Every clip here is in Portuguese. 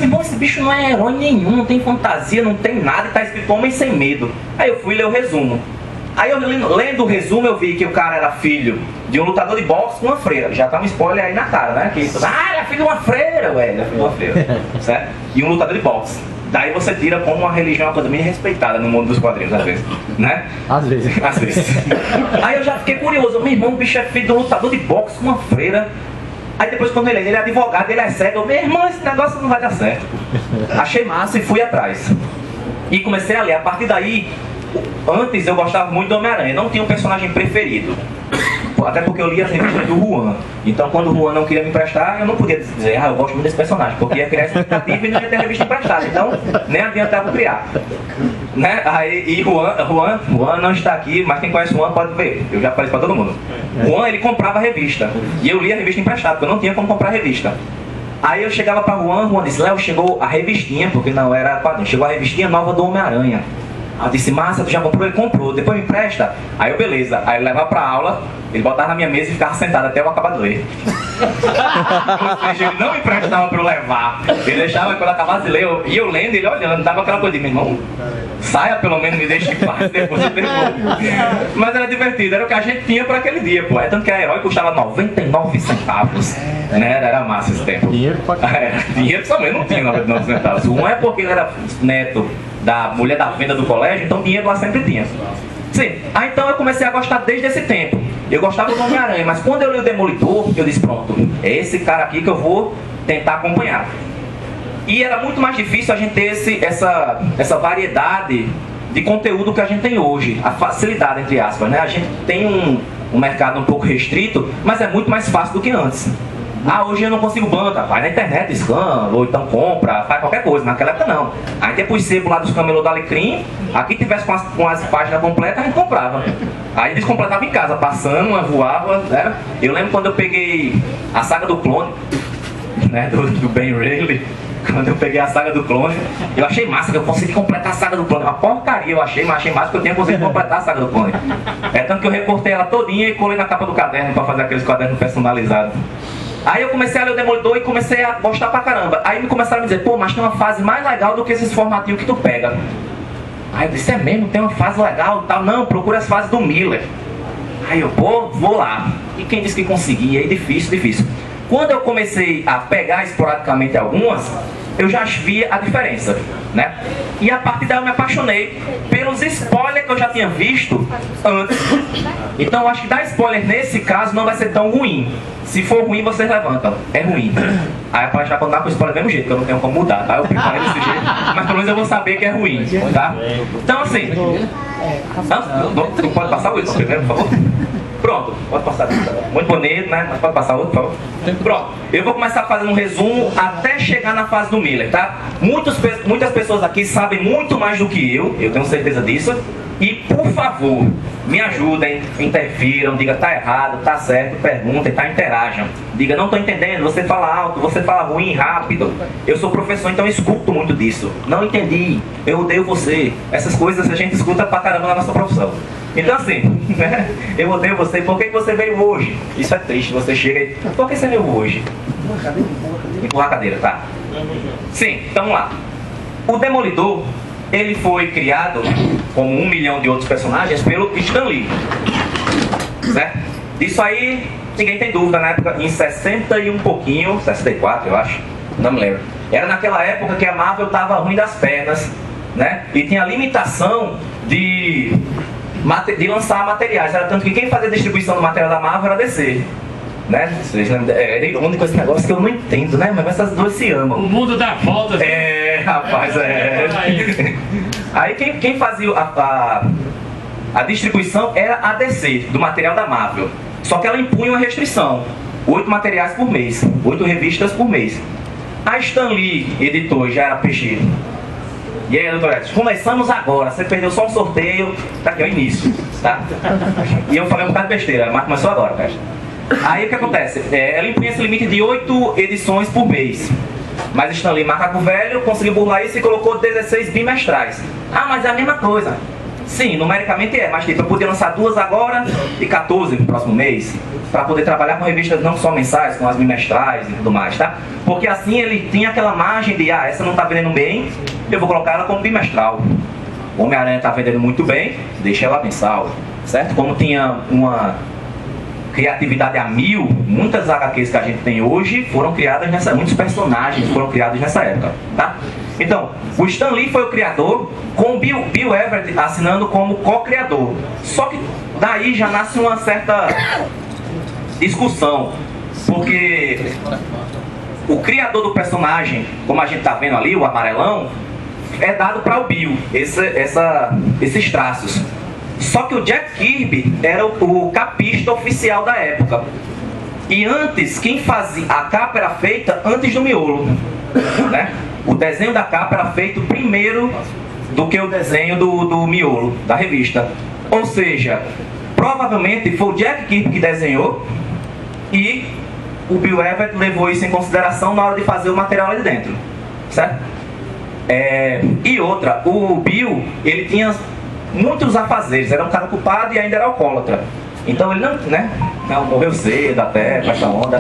Irmão, esse bicho não é herói nenhum, não tem fantasia, não tem nada, e tá escrito Homem Sem Medo. Aí eu fui ler o resumo. Aí eu lendo o resumo eu vi que o cara era filho de um lutador de boxe com uma freira. Já tá um spoiler aí na cara, né? Que, ele é filho de uma freira, ué, ele é filho de uma freira. Certo? E um lutador de boxe. Daí você tira como uma religião uma coisa bem respeitada no mundo dos quadrinhos, às vezes, né? Às vezes. Às vezes. Aí eu já fiquei curioso, meu irmão, o bicho é filho de um lutador de boxe com uma freira. Aí depois quando ele é advogado, ele é cego, meu irmão, esse negócio não vai dar certo. Achei massa e fui atrás. E comecei a ler. A partir daí, antes eu gostava muito do Homem-Aranha, não tinha um personagem preferido. Até porque eu lia as revistas do Juan. Então quando o Juan não queria me emprestar, eu não podia dizer, eu gosto muito desse personagem, porque ia criar expectativa e não ia ter revista emprestada. Então nem adiantava criar. Né? Aí, e Juan não está aqui, mas quem conhece o Juan pode ver. Eu já falei para todo mundo. Juan, ele comprava a revista. E eu lia a revista emprestada, porque eu não tinha como comprar a revista. Aí eu chegava para Juan disse, Léo, chegou a revistinha, porque não era quadrinho, chegou a revistinha nova do Homem-Aranha. Eu disse, massa, tu já comprou? Ele comprou, depois me empresta. Aí eu, beleza. Aí eu levava pra aula, ele botava na minha mesa e ficava sentado até eu acabar de ler. Ou seja, ele não me emprestava pra eu levar. Ele deixava quando eu acabasse de ler, eu lendo, ele olhando, dava aquela coisa de, meu irmão, saia pelo menos, me deixe em paz, depois eu devolvo. Mas era divertido, era o que a gente tinha pra aquele dia, pô. É tanto que a Herói custava 99 centavos. Né? Era massa esse tempo. Dinheiro pra dinheiro também não tinha 99 centavos. Um é porque ele era neto da mulher da venda do colégio, então dinheiro lá sempre tinha. Sim, aí então eu comecei a gostar desde esse tempo. Eu gostava do Homem-Aranha, mas quando eu li o Demolidor, eu disse, pronto, é esse cara aqui que eu vou tentar acompanhar. E era muito mais difícil a gente ter essa variedade de conteúdo que a gente tem hoje, a facilidade, entre aspas, né? A gente tem um mercado um pouco restrito, mas é muito mais fácil do que antes. Ah, hoje eu não consigo banca, vai na internet, scan, ou então compra, faz qualquer coisa. Naquela época não. Aí depois sebo lá dos camelô da Alecrim, aqui tivesse com as páginas completas, a gente comprava. Aí eles completavam em casa, passando, voava, né? Eu lembro quando eu peguei a saga do clone, né, do Ben Reilly. Quando eu peguei a saga do clone, eu achei massa que eu consegui completar a saga do clone. Uma porcaria eu achei, mas achei massa que eu tinha conseguido completar a saga do clone. É tanto que eu recortei ela todinha e colei na capa do caderno para fazer aqueles cadernos personalizados. Aí eu comecei a ler o Demolidor e comecei a gostar pra caramba. Aí me começaram a me dizer, pô, mas tem uma fase mais legal do que esses formatinhos que tu pega. Aí eu disse, é mesmo? Tem uma fase legal e tal? Não, procura as fases do Miller. Aí eu, pô, vou lá. E quem disse que conseguia? E difícil. Quando eu comecei a pegar esporadicamente algumas, eu já via a diferença, né? E a partir daí eu me apaixonei pelos spoilers que eu já tinha visto antes. Então eu acho que dar spoiler nesse caso não vai ser tão ruim. Se for ruim, vocês levantam. É ruim. Aí a página quando dá com spoiler do mesmo jeito, que eu não tenho como mudar, tá? Eu preparei desse jeito, mas pelo menos eu vou saber que é ruim, tá? Então assim... Não pode passar o Wilson primeiro, por favor? Pronto, pode passar. Muito bonito, né? Mas pode passar outro, por favor? Pronto, eu vou começar fazendo um resumo até chegar na fase do Miller, tá? Muitas pessoas aqui sabem muito mais do que eu tenho certeza disso. E, por favor, me ajudem, interfiram, diga tá errado, tá certo, perguntem, tá, interajam. Diga, não tô entendendo, você fala alto, você fala ruim, rápido. Eu sou professor, então eu escuto muito disso. Não entendi, eu odeio você. Essas coisas a gente escuta pra caramba na nossa profissão. Então assim, né? Eu odeio você, por que você veio hoje? Isso é triste, você chega e... Por que você veio hoje? Empurrar a cadeira, tá? Sim, então vamos lá. O Demolidor, ele foi criado, como 1 milhão de outros personagens, pelo Stan Lee. Certo? Isso aí, ninguém tem dúvida, na época, em 60 e um pouquinho, 64 eu acho, não me lembro. Era naquela época que a Marvel estava ruim das pernas, né? E tinha limitação de lançar materiais. Era tanto que quem fazia a distribuição do material da Marvel era a DC. né? Vocês lembram? É irônico esse negócio que eu não entendo, né? Mas essas duas se amam. O mundo dá voltas. É, rapaz, é. Aí quem fazia a distribuição era a DC, do material da Marvel. Só que ela impunha uma restrição: 8 materiais por mês, 8 revistas por mês. A Stan Lee, editor, já era peixe. E aí, doutor Edson, começamos agora. Você perdeu só um sorteio, tá aqui, é o início, tá? E eu falei um bocado de besteira, mas começou agora, cara. Aí o que acontece? Ela impunha esse limite de 8 edições por mês. Mas Stan Lee, macaco velho, conseguiu burlar isso e colocou 16 bimestrais. Ah, mas é a mesma coisa. Sim, numericamente é, mas tipo, eu podia lançar 2 agora e 14 no próximo mês, para poder trabalhar com revistas não só mensais, com as bimestrais e tudo mais, tá? Porque assim ele tinha aquela margem de, essa não tá vendendo bem, eu vou colocar ela como bimestral. O Homem-Aranha tá vendendo muito bem, deixa ela mensal, certo? Como tinha uma criatividade a mil, muitas HQs que a gente tem hoje foram criadas muitos personagens foram criados nessa época, tá? Então, o Stan Lee foi o criador, com o Bill Everett assinando como co-criador. Só que daí já nasce uma certa discussão, porque o criador do personagem, como a gente tá vendo ali, o amarelão, é dado para o Bill, esses traços. Só que o Jack Kirby era o capista oficial da época. E antes, quem fazia a capa era feita antes do miolo, né? O desenho da capa era feito primeiro do que o desenho do miolo, da revista. Ou seja, provavelmente foi o Jack Kirby que desenhou e o Bill Everett levou isso em consideração na hora de fazer o material ali dentro, certo? E outra, o Bill, ele tinha muitos afazeres, era um cara ocupado e ainda era alcoólatra. Então ele não morreu cedo até com essa onda.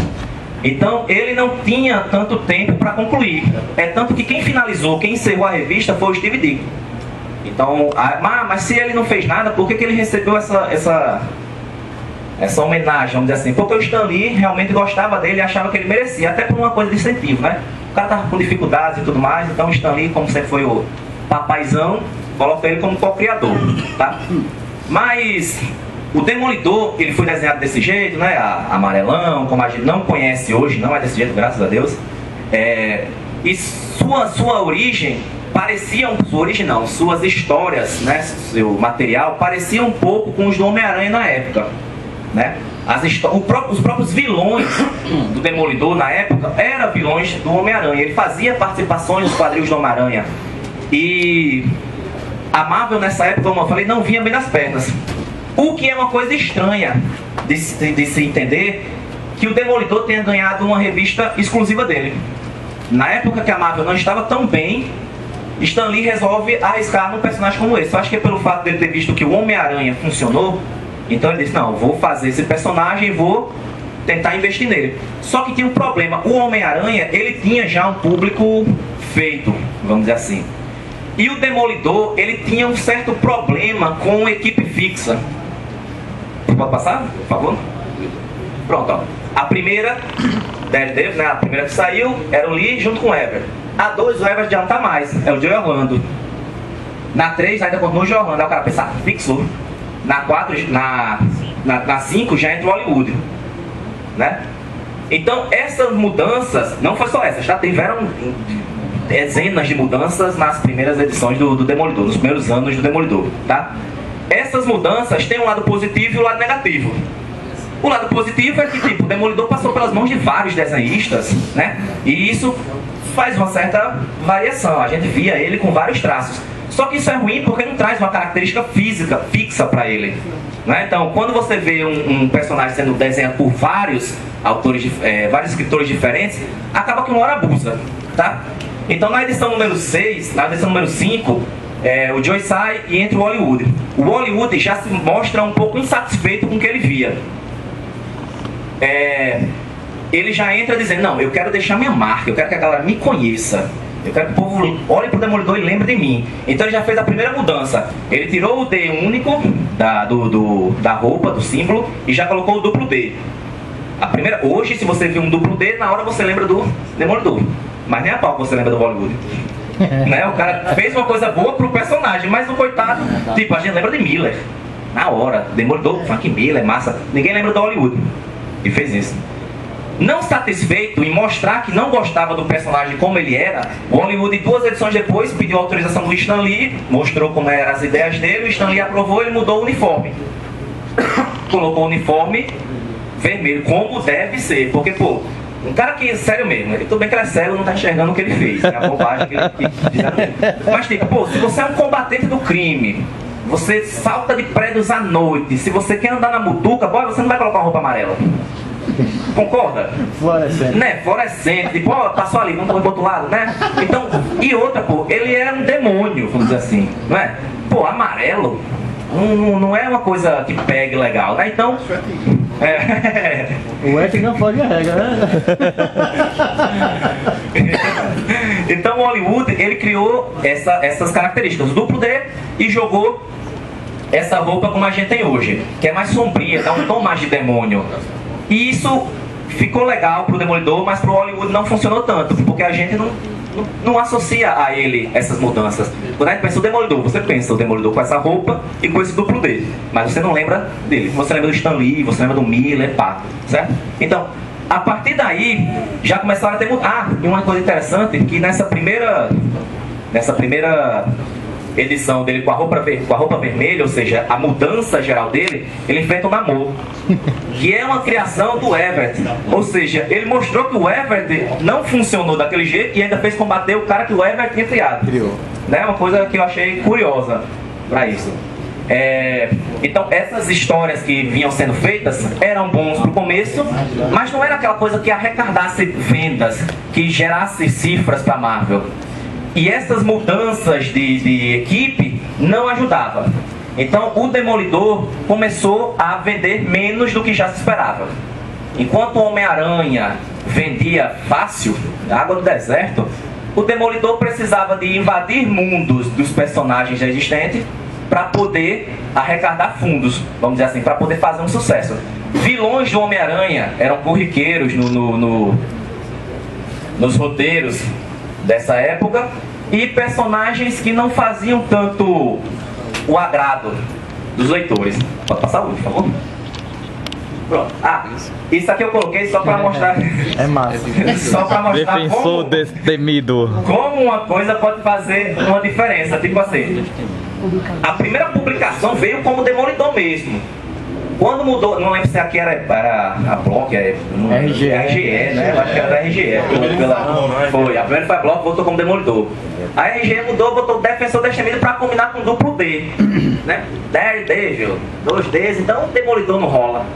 Então ele não tinha tanto tempo para concluir. É tanto que quem finalizou, quem encerrou a revista foi o Steve Ditko. Então, mas se ele não fez nada, por que ele recebeu essa homenagem, vamos dizer assim? Porque o Stan Lee realmente gostava dele e achava que ele merecia, até por uma coisa de incentivo, né? O cara tava com dificuldades e tudo mais, então o Stan Lee, como sempre foi o papaizão, coloca ele como co-criador, tá? Mas o Demolidor, ele foi desenhado desse jeito, né? Amarelão, como a gente não conhece hoje, não é desse jeito, graças a Deus. E sua origem pareciam, suas histórias, né? Seu material parecia um pouco com os do Homem-Aranha na época, né? Os próprios vilões do Demolidor na época eram vilões do Homem-Aranha. Ele fazia participações nos quadrinhos do Homem-Aranha. E a Marvel nessa época, como eu falei, não vinha bem das pernas. O que é uma coisa estranha de se entender, que o Demolidor tenha ganhado uma revista exclusiva dele. Na época que a Marvel não estava tão bem, Stan Lee resolve arriscar num personagem como esse. Eu acho que é pelo fato dele ter visto que o Homem-Aranha funcionou, então ele disse, não, vou fazer esse personagem e vou tentar investir nele. Só que tinha um problema, o Homem-Aranha, ele tinha já um público feito, vamos dizer assim. E o Demolidor, ele tinha um certo problema com a equipe fixa. Pode passar, por favor? Pronto, ó. A primeira, né, a primeira que saiu, era o Lee junto com o Everett. A 2, o Everett já não tá mais, é o Joe Orlando. Na 3, ainda continua o Joe Orlando, aí o cara pensa, fixou. Na 4, na 5 já entra o Hollywood, né? Então, essas mudanças, não foi só essas, já tiveram dezenas de mudanças nas primeiras edições do Demolidor, nos primeiros anos do Demolidor, tá? Essas mudanças têm um lado positivo e um lado negativo. O lado positivo é que, tipo, o Demolidor passou pelas mãos de vários desenhistas, né? E isso faz uma certa variação, a gente via ele com vários traços. Só que isso é ruim porque não traz uma característica física fixa para ele, né? Então, quando você vê um personagem sendo desenhado por vários autores, vários escritores diferentes, acaba que uma hora abusa, tá? Então, na edição número 6, na edição número 5, o Joe sai e entra o Hollywood. O Hollywood já se mostra um pouco insatisfeito com o que ele via. Ele já entra dizendo, não, eu quero deixar minha marca, eu quero que a galera me conheça. Eu quero que o povo olhe pro Demolidor e lembre de mim. Então ele já fez a primeira mudança. Ele tirou o D único da roupa, do símbolo, e já colocou o duplo D. Hoje, se você vê um duplo D, na hora você lembra do Demolidor. Mas nem a pau que você lembra do Hollywood. Né? O cara fez uma coisa boa pro personagem, mas o coitado, tipo, a gente lembra de Miller. Na hora, Demolidor, Frank Miller, massa. Ninguém lembra do Hollywood. E fez isso. Não satisfeito em mostrar que não gostava do personagem como ele era, o Hollywood, 2 edições depois, pediu autorização do Stan Lee, mostrou como eram as ideias dele, o Stan Lee aprovou, ele mudou o uniforme. Colocou o uniforme vermelho, como deve ser, porque, pô, um cara que, sério mesmo, tudo bem que ele é cego, não tá enxergando o que ele fez, é a bobagem que ele diz. Mas, tipo, pô, se você é um combatente do crime, você salta de prédios à noite, se você quer andar na mutuca, boy, você não vai colocar uma roupa amarela. Concorda? Fluorescente. Né? Fluorescente, tipo, ó, passou ali, vamos pro outro lado, né? Então, e outra, pô, ele é um demônio, vamos dizer assim, não é? Pô, amarelo não é uma coisa que pegue legal, né? Então. O Ed não pode a regra, né? Então o Hollywood, ele criou essas características, o duplo D, e jogou essa roupa como a gente tem hoje, que é mais sombria, dá um tom mais de demônio. E isso ficou legal pro Demolidor, mas pro Hollywood não funcionou tanto, porque a gente não associa a ele essas mudanças. Quando a gente pensa o Demolidor, você pensa o Demolidor com essa roupa e com esse duplo D, mas você não lembra dele. Você lembra do Stan Lee, você lembra do Miller, pá, certo? Então, a partir daí, já começaram a ter... e uma coisa interessante, que nessa primeira edição dele com a roupa vermelha, ou seja, a mudança geral dele, ele enfrenta o Namor, que é uma criação do Everett. Ou seja, ele mostrou que o Everett não funcionou daquele jeito e ainda fez combater o cara que o Everett tinha criado. Né? Uma coisa que eu achei curiosa para isso. Então essas histórias que vinham sendo feitas eram bons pro começo, mas não era aquela coisa que arrecadasse vendas, que gerasse cifras para Marvel. E essas mudanças de equipe não ajudavam. Então o Demolidor começou a vender menos do que já se esperava. Enquanto o Homem-Aranha vendia fácil, água do deserto, o Demolidor precisava de invadir mundos dos personagens já existentes para poder arrecadar fundos, vamos dizer assim, para poder fazer um sucesso. Vilões do Homem-Aranha eram corriqueiros nos roteiros dessa época, e personagens que não faziam tanto o agrado dos leitores. Pode passar o por favor? Pronto. Isso aqui eu coloquei só para mostrar. É massa. Só para mostrar Defensor destemido. Como uma coisa pode fazer uma diferença. Tipo assim, a primeira publicação veio como Demolidor mesmo. Quando mudou, não lembro se aqui era a Block, RGE, né? Eu acho que era da RGE. Foi, a primeira foi a Block, voltou como Demolidor. A RGE mudou, botou o Defensor Destemido para combinar com o duplo D, né? Daredevil, 2Ds, então o Demolidor não rola.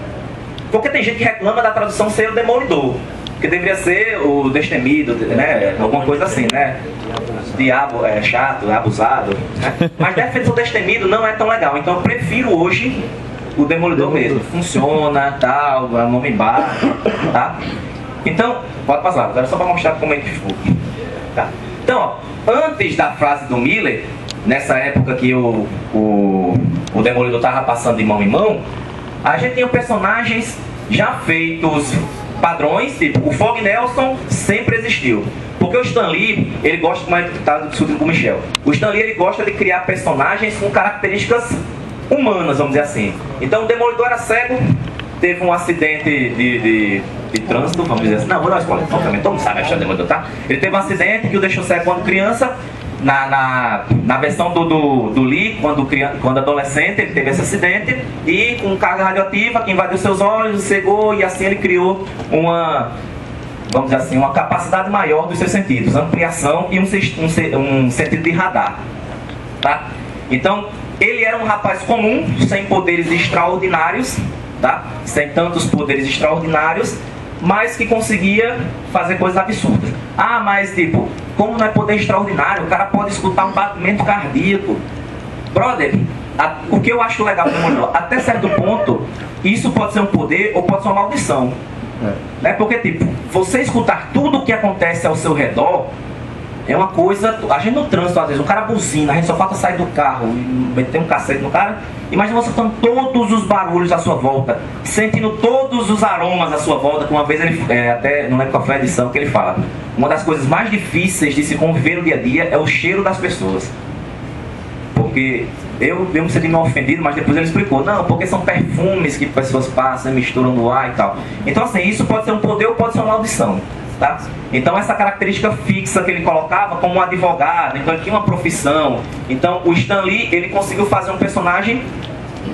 Porque tem gente que reclama da tradução ser o Demolidor, que deveria ser o Destemido, né? Alguma coisa assim, né? Diabo é chato, é abusado, né? Mas Defensor Destemido não é tão legal, então eu prefiro hoje o Demolidor mesmo. Funciona, tal, é nome baixo, tá? Então, pode passar, era só para mostrar como é que ficou. Tá. Então, ó, antes da frase do Miller, nessa época que o Demolidor estava passando de mão em mão, a gente tinha personagens já feitos padrões, tipo, o Fog Nelson sempre existiu. Porque o Stan Lee, ele gosta, como a gente estava discutindo com o Michel, o Stan Lee ele gosta de criar personagens com características humanas, vamos dizer assim. Então o Demolidor era cego, teve um acidente de trânsito, vamos dizer assim. Não, vou dar uma spoiler, obviamente, todo mundo sabe a história do Demolidor, tá? Ele teve um acidente que o deixou cego quando criança. Na versão do Lee, quando adolescente, ele teve esse acidente e com carga radioativa que invadiu seus olhos, cegou, e assim ele criou uma, vamos dizer assim, uma capacidade maior dos seus sentidos, ampliação e um sentido de radar, tá? Então, ele era um rapaz comum, sem poderes extraordinários, tá? Sem tantos poderes extraordinários, mas que conseguia fazer coisas absurdas. Mas tipo, como não é poder extraordinário, o cara pode escutar um batimento cardíaco. Brother, o que eu acho legal do Demolidor, até certo ponto, isso pode ser um poder ou pode ser uma maldição. Né? Porque tipo, você escutar tudo o que acontece ao seu redor é uma coisa. A gente no trânsito, às vezes, o cara buzina, a gente só falta sair do carro e meter um cacete no cara. Imagina você escutando todos os barulhos à sua volta, sentindo todos os aromas à sua volta. Que uma vez ele, até não lembro qual foi a edição que ele fala, uma das coisas mais difíceis de se conviver no dia a dia é o cheiro das pessoas. Porque Eu me senti meio ofendido, mas depois ele explicou, não, porque são perfumes que pessoas passam e misturam no ar e tal. Então assim, isso pode ser um poder ou pode ser uma maldição, tá? Então essa característica fixa que ele colocava como um advogado, então ele tinha uma profissão. Então o Stan Lee, ele conseguiu fazer um personagem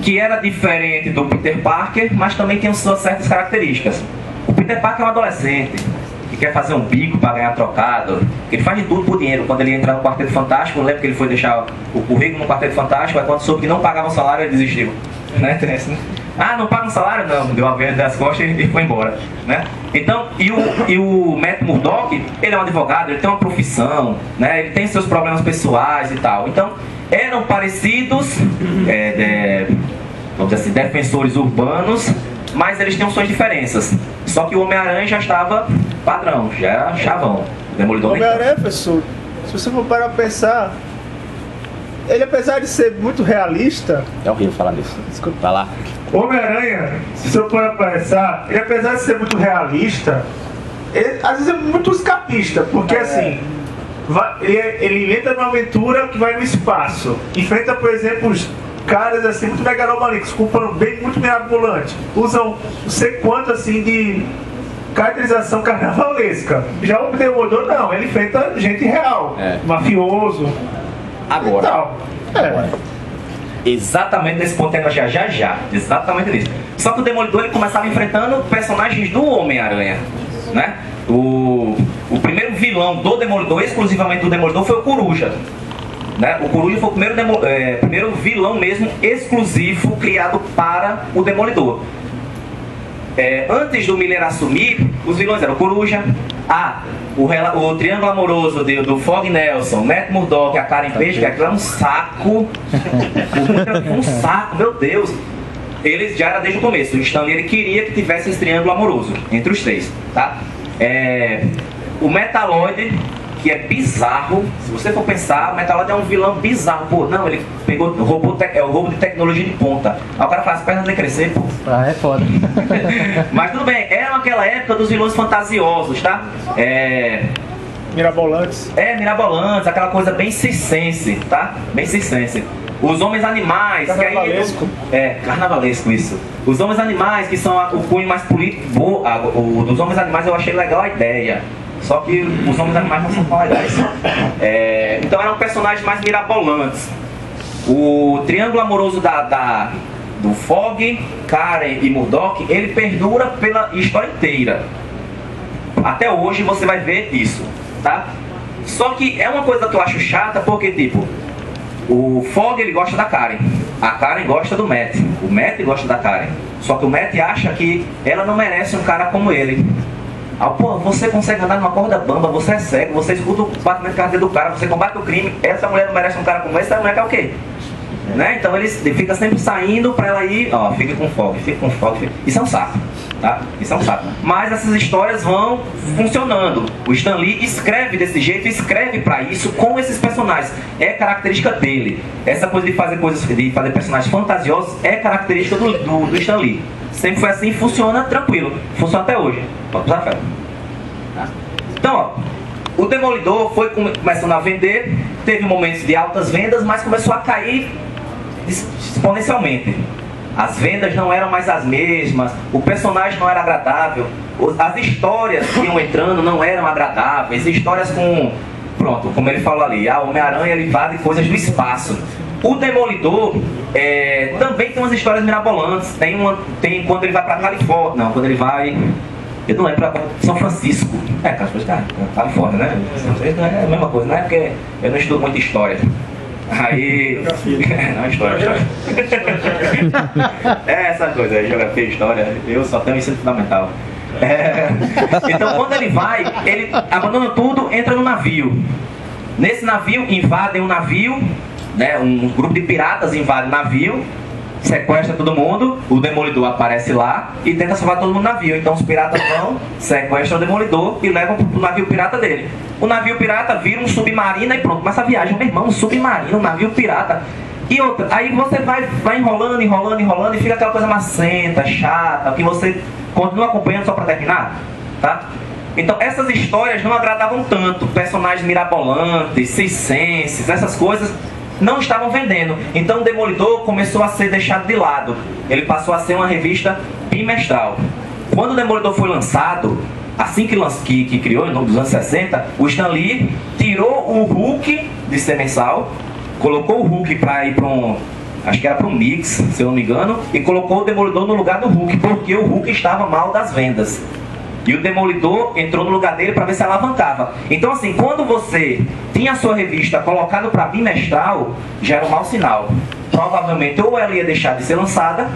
que era diferente do Peter Parker, mas também tinha suas certas características. O Peter Parker é um adolescente que quer fazer um bico para ganhar trocado, que ele faz de tudo por dinheiro. Quando ele entra no Quarteto Fantástico, eu lembro que ele foi deixar o currículo no Quarteto Fantástico, aí quando soube que não pagava um salário, ele desistiu. Né? Ah, não paga um salário? Não, deu a venda das costas e foi embora. Né? Então, e o Matt Murdock, ele é um advogado, ele tem uma profissão, né? Ele tem seus problemas pessoais e tal. Então, eram parecidos, vamos dizer assim, defensores urbanos, mas eles tinham suas diferenças. Só que o Homem-Aranha já estava padrão, já era chavão. Demolidor. O Homem-Aranha, professor, se você for parar pra pensar, ele, apesar de ser muito realista... É horrível falar nisso. Desculpa. Vai lá. O Homem-Aranha, se você for parar pra pensar, ele, apesar de ser muito realista, ele, às vezes é muito escapista, porque assim... Ele entra numa aventura que vai no espaço, enfrenta, por exemplo, os caras assim muito megalomaníacos, com um plano bem muito mirabolante, usam não sei quanto assim de caracterização carnavalesca. Já o Demolidor não, ele enfrenta gente real, mafioso. Agora. Exatamente nesse ponto que já. Exatamente nisso. Só que o Demolidor ele começava enfrentando personagens do Homem-Aranha, né? O primeiro vilão do Demolidor, exclusivamente do Demolidor, foi o Coruja. Né? O Coruja foi o primeiro vilão mesmo exclusivo criado para o Demolidor. Antes do Miller assumir, os vilões eram o Coruja, o triângulo amoroso do Fog Nelson, Matt Murdock, a Karen Page, que aquilo era um saco. Um saco, meu Deus. Eles já era desde o começo. O Stan Lee ele queria que tivesse esse triângulo amoroso entre os três, tá? O Metaloid, que é bizarro. Se você for pensar, o Metaloid é um vilão bizarro. Pô, não, ele pegou o roubo de tecnologia de ponta. Aí o cara faz as pernas de crescer, pô. É foda. Mas tudo bem, era aquela época dos vilões fantasiosos, tá? Mirabolantes. Mirabolantes, aquela coisa bem circense, tá? Bem circense. Os homens animais, carnavalesco. Carnavalesco isso. Os homens animais, que são o cunho mais político. Dos homens animais eu achei legal a ideia. Só que os homens animais não são tão legais. Então eram personagens mais mirabolantes. O triângulo amoroso do Fog, Karen e Murdock, ele perdura pela história inteira. Até hoje você vai ver isso, tá? Só que é uma coisa que eu acho chata, porque tipo, o Fog ele gosta da Karen, a Karen gosta do Matt, o Matt gosta da Karen. Só que o Matt acha que ela não merece um cara como ele. Pô, você consegue andar numa corda bamba, você é cego, você escuta o batimento cardíaco do cara, você combate o crime, essa mulher não merece um cara como esse, essa mulher quer o quê? Né? Então ele fica sempre saindo pra ela ir, fica com Fog. Isso é um saco, tá? Isso é um saco. Mas essas histórias vão funcionando. O Stan Lee escreve desse jeito, escreve pra isso com esses personagens. É característica dele. Essa coisa de fazer personagens fantasiosos é característica do Stan Lee. Sempre foi assim, funciona tranquilo. Funciona até hoje. Pode usar fé. Então, o Demolidor foi começando a vender, teve momentos de altas vendas, mas começou a cair exponencialmente. As vendas não eram mais as mesmas, o personagem não era agradável, as histórias que iam entrando não eram agradáveis, histórias com... Pronto, como ele falou ali, o Homem-Aranha ele invade coisas do espaço. O Demolidor também tem umas histórias mirabolantes. Tem quando ele vai pra Califórnia, não, quando ele vai... Eu não lembro, pra São Francisco. Califórnia, né? É a mesma coisa, né? Porque eu não estudo muito história. Aí... não, história. Essa coisa aí, geografia e história. Eu só tenho ensino fundamental. Então quando ele vai, ele abandona tudo, entra no navio. Nesse navio, invadem um navio, né? Um grupo de piratas invade o navio, sequestra todo mundo, o Demolidor aparece lá e tenta salvar todo mundo no navio. Então os piratas vão, sequestram o Demolidor e levam pro navio pirata dele. O navio pirata vira um submarino e pronto, começa a viagem. Meu irmão, um submarino, um navio pirata. E outra, aí você vai enrolando e fica aquela coisa macenta, chata, que você continua acompanhando só pra terminar, tá? Então essas histórias não agradavam tanto, personagens mirabolantes, circenses, essas coisas não estavam vendendo. Então o Demolidor começou a ser deixado de lado. Ele passou a ser uma revista bimestral. Quando o Demolidor foi lançado, assim que criou, nos anos 60, o Stan Lee tirou o Hulk de ser mensal, colocou o Hulk para ir para acho que era para um mix, se eu não me engano, e colocou o Demolidor no lugar do Hulk, porque o Hulk estava mal das vendas. E o Demolidor entrou no lugar dele para ver se alavancava. Então assim, quando você tinha a sua revista colocada para bimestral, já era um mau sinal. Provavelmente ou ela ia deixar de ser lançada,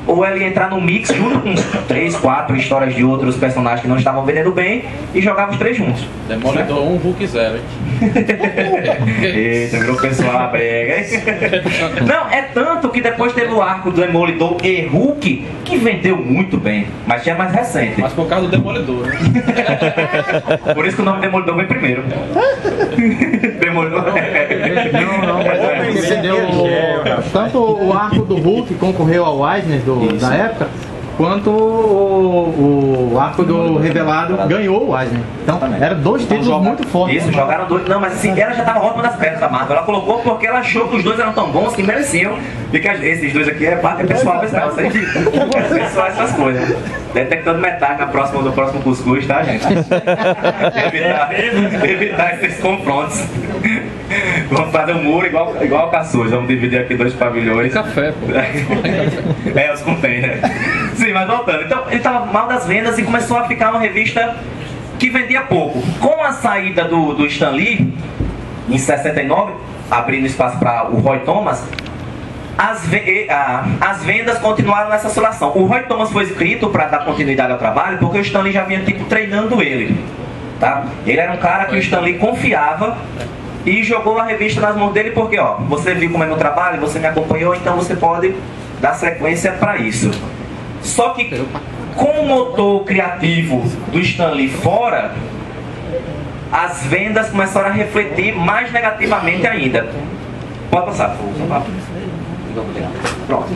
ou ela ia entrar no mix junto com 3, 4 histórias de outros personagens que não estavam vendendo bem e jogava os 3 juntos. Demolidor 1, Hulk 0, hein? Eita, virou pessoal a brega, hein? Não, é tanto que depois teve o arco do Demolidor e Hulk, que vendeu muito bem, mas tinha mais recente. Mas por causa do Demolidor, né? Por isso que o nome Demolidor vem primeiro. Demolidor. Tanto o arco do Hulk concorreu ao Eisner da época, quanto o arco do Revelado ganhou o Eisner. Então, eram 2 títulos muito fortes. Isso, jogaram 2. Não, mas assim, ela já estava ótima das pernas da Marvel. Ela colocou porque ela achou que os 2 eram tão bons que mereciam. Porque esses 2 aqui é pessoal, pessoal. É pessoal essas coisas. Detectando metais no próximo cuscuz, tá, gente? Evitar esses confrontos. Vamos fazer um muro igual ao Caçuz. Vamos dividir aqui 2 pavilhões. Café, pô. Os containers. Sim, mas voltando. Então, ele estava mal das vendas e começou a ficar uma revista que vendia pouco. Com a saída do Stan Lee, em 69, abrindo espaço para o Roy Thomas, as vendas continuaram nessa oscilação. O Roy Thomas foi escrito para dar continuidade ao trabalho, porque o Stan Lee já vinha treinando ele. Tá? Ele era um cara que o Stan Lee confiava e jogou a revista nas mãos dele porque, você viu como é meu trabalho, você me acompanhou, então você pode dar sequência para isso. Só que com o motor criativo do Stan Lee fora, as vendas começaram a refletir mais negativamente ainda. Pode passar. Pronto.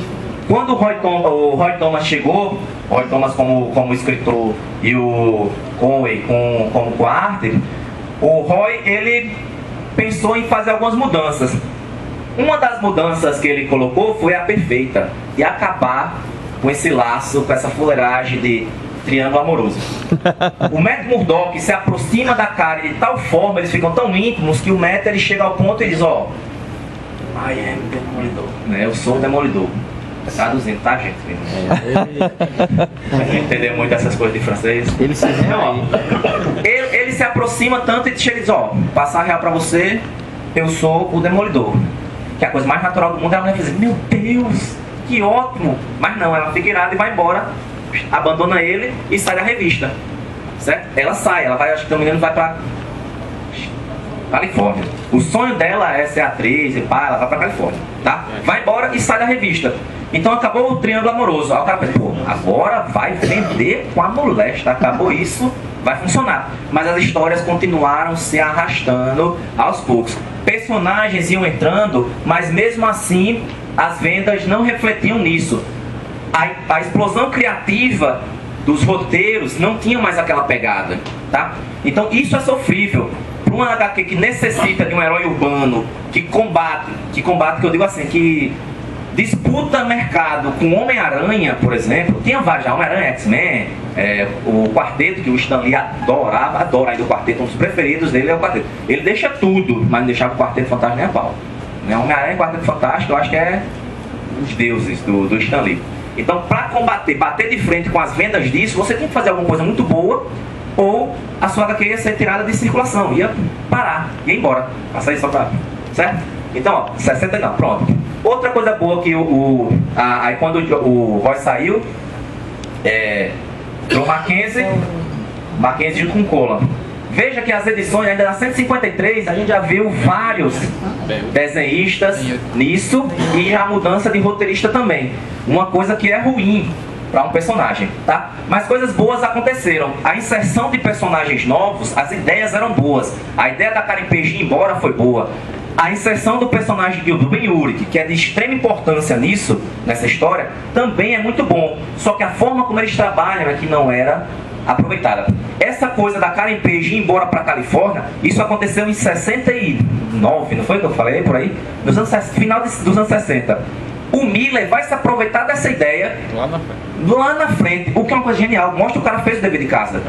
Quando o Roy Thomas chegou, o Roy Thomas como escritor e o Conway como co-arte, o Roy ele pensou em fazer algumas mudanças. Uma das mudanças que ele colocou foi a perfeita e acabar com esse laço, com essa fuleiragem de triângulo amoroso. O Matt Murdock se aproxima da cara de tal forma, eles ficam tão íntimos que o Matt ele chega ao ponto e diz, I am Demolidor, né? Eu sou o Demolidor. Traduzindo, tá, gente? Não entender muito essas coisas de francês. Ele se aproxima tanto e chega e diz, passar a real pra você, eu sou o Demolidor. Que é a coisa mais natural do mundo é ela dizer, meu Deus, que ótimo. Mas não, ela fica irada e vai embora, abandona ele e sai da revista. Certo? Ela sai, ela vai, acho que o menino vai pra Califórnia. O sonho dela é ser atriz e pá, ela vai pra Califórnia, tá? Vai embora e sai da revista. Então acabou o triângulo amoroso. Aí o cara pensa, agora vai vender com a molesta. Acabou isso, vai funcionar. Mas as histórias continuaram se arrastando aos poucos. Personagens iam entrando, mas mesmo assim as vendas não refletiam nisso. A explosão criativa dos roteiros não tinha mais aquela pegada, tá? Então isso é sofrível. Para uma HQ que necessita de um herói urbano, que combate, que eu digo assim, que disputa mercado com Homem-Aranha, por exemplo, tinha vários, Homem-Aranha, X-Men, o quarteto, que o Stan Lee adora ainda o quarteto, um dos preferidos dele é o quarteto. Ele deixa tudo, mas não deixava o Quarteto Fantástico nem a pau. Homem-Aranha e Quarteto Fantástico, eu acho que é os deuses do Stan Lee. Então, para bater de frente com as vendas disso, você tem que fazer alguma coisa muito boa, ou a sua HQ ia ser tirada de circulação, ia parar, ia embora, passar isso só pra... Certo? Então, 60 não, pronto. Outra coisa boa que aí quando o Roy saiu, entrou Mackenzie junto com o Colan. Veja que as edições, ainda na 153, a gente já viu vários desenhistas nisso e a mudança de roteirista também. Uma coisa que é ruim para um personagem, tá? Mas coisas boas aconteceram. A inserção de personagens novos, as ideias eram boas. A ideia da Karen Page ir embora foi boa. A inserção do personagem do Ben-Urich, que é de extrema importância nisso, nessa história, também é muito bom. Só que a forma como eles trabalham é que não era aproveitada. Essa coisa da Karen Page ir embora para Califórnia, isso aconteceu em 60 e 69, não foi que eu falei por aí? Final dos anos 60. O Miller vai se aproveitar dessa ideia lá na frente, o que é uma coisa genial. Mostra o cara fez o dever de casa.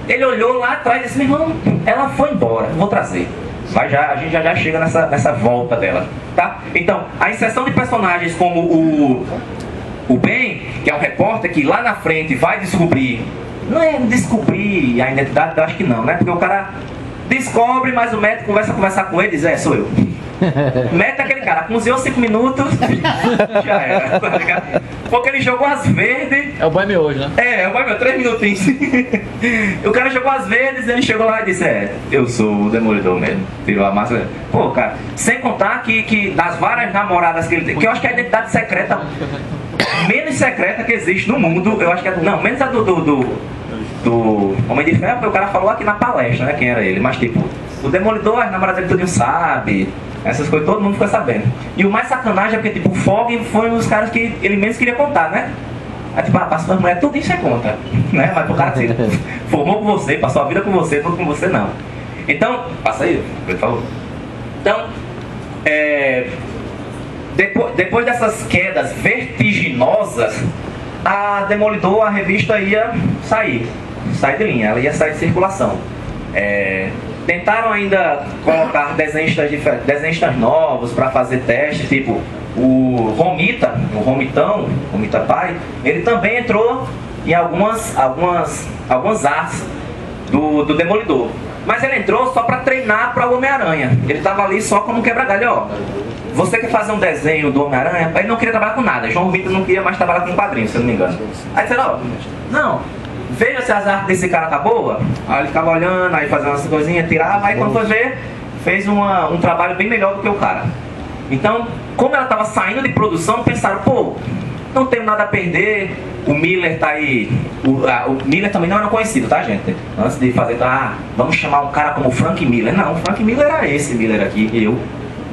Ele olhou lá atrás e disse: meu irmão, ela foi embora, vou trazer. A gente já chega nessa volta dela, tá? Então, a inserção de personagens como o Ben, que é um repórter que lá na frente vai descobrir. Não é descobrir a identidade, eu acho que não, né? Porque o cara descobre, mas o médico conversar com ele e diz: sou eu. Mete aquele cara, cozinhou 5 minutos, já era, tá ligado? Porque ele jogou as verdes. É o banho hoje, né? É o banho 3 minutinhos. O cara jogou as verdes, ele chegou lá e disse: eu sou o Demolidor mesmo. Tirou a máscara. Pô, cara, sem contar que das várias namoradas que ele tem, que eu acho que é a identidade secreta menos secreta que existe no mundo, eu acho que é. Não, menos a do Homem de Ferro, porque o cara falou aqui na palestra, né, quem era ele. Mas tipo, o Demolidor, as namoradas dele tudinho sabe, essas coisas, todo mundo ficou sabendo. E o mais sacanagem é porque tipo, o Fog foi um dos caras que ele menos queria contar, né? Aí tipo, passou as mulheres, tudo isso é conta, né? Mas pro cara assim, formou com você, passou a vida com você, tudo com você não. Então, passa aí, por favor. Então, depois dessas quedas vertiginosas, a Demolidor, a revista ia sair de linha, ela ia sair de circulação. Tentaram ainda colocar desenhistas novos para fazer testes, tipo o Romita Pai, ele também entrou em algumas artes do Demolidor. Mas ele entrou só para treinar para o Homem-Aranha. Ele estava ali só como um quebra-galho, ó. Você quer fazer um desenho do Homem-Aranha? Ele não queria trabalhar com nada. João Romita não queria mais trabalhar com quadrinhos, se eu não me engano. Aí você ó, não, veja se as artes desse cara tá boa. Aí ele ficava olhando, aí fazendo umas coisinhas, tirava, aí quando foi ver, fez um trabalho bem melhor do que o cara. Então, como ela estava saindo de produção, pensaram, pô, não tenho nada a perder. O Miller tá aí. O Miller também não era conhecido, tá, gente? Antes de fazer, vamos chamar um cara como Frank Miller. Não, o Frank Miller era esse Miller aqui, eu.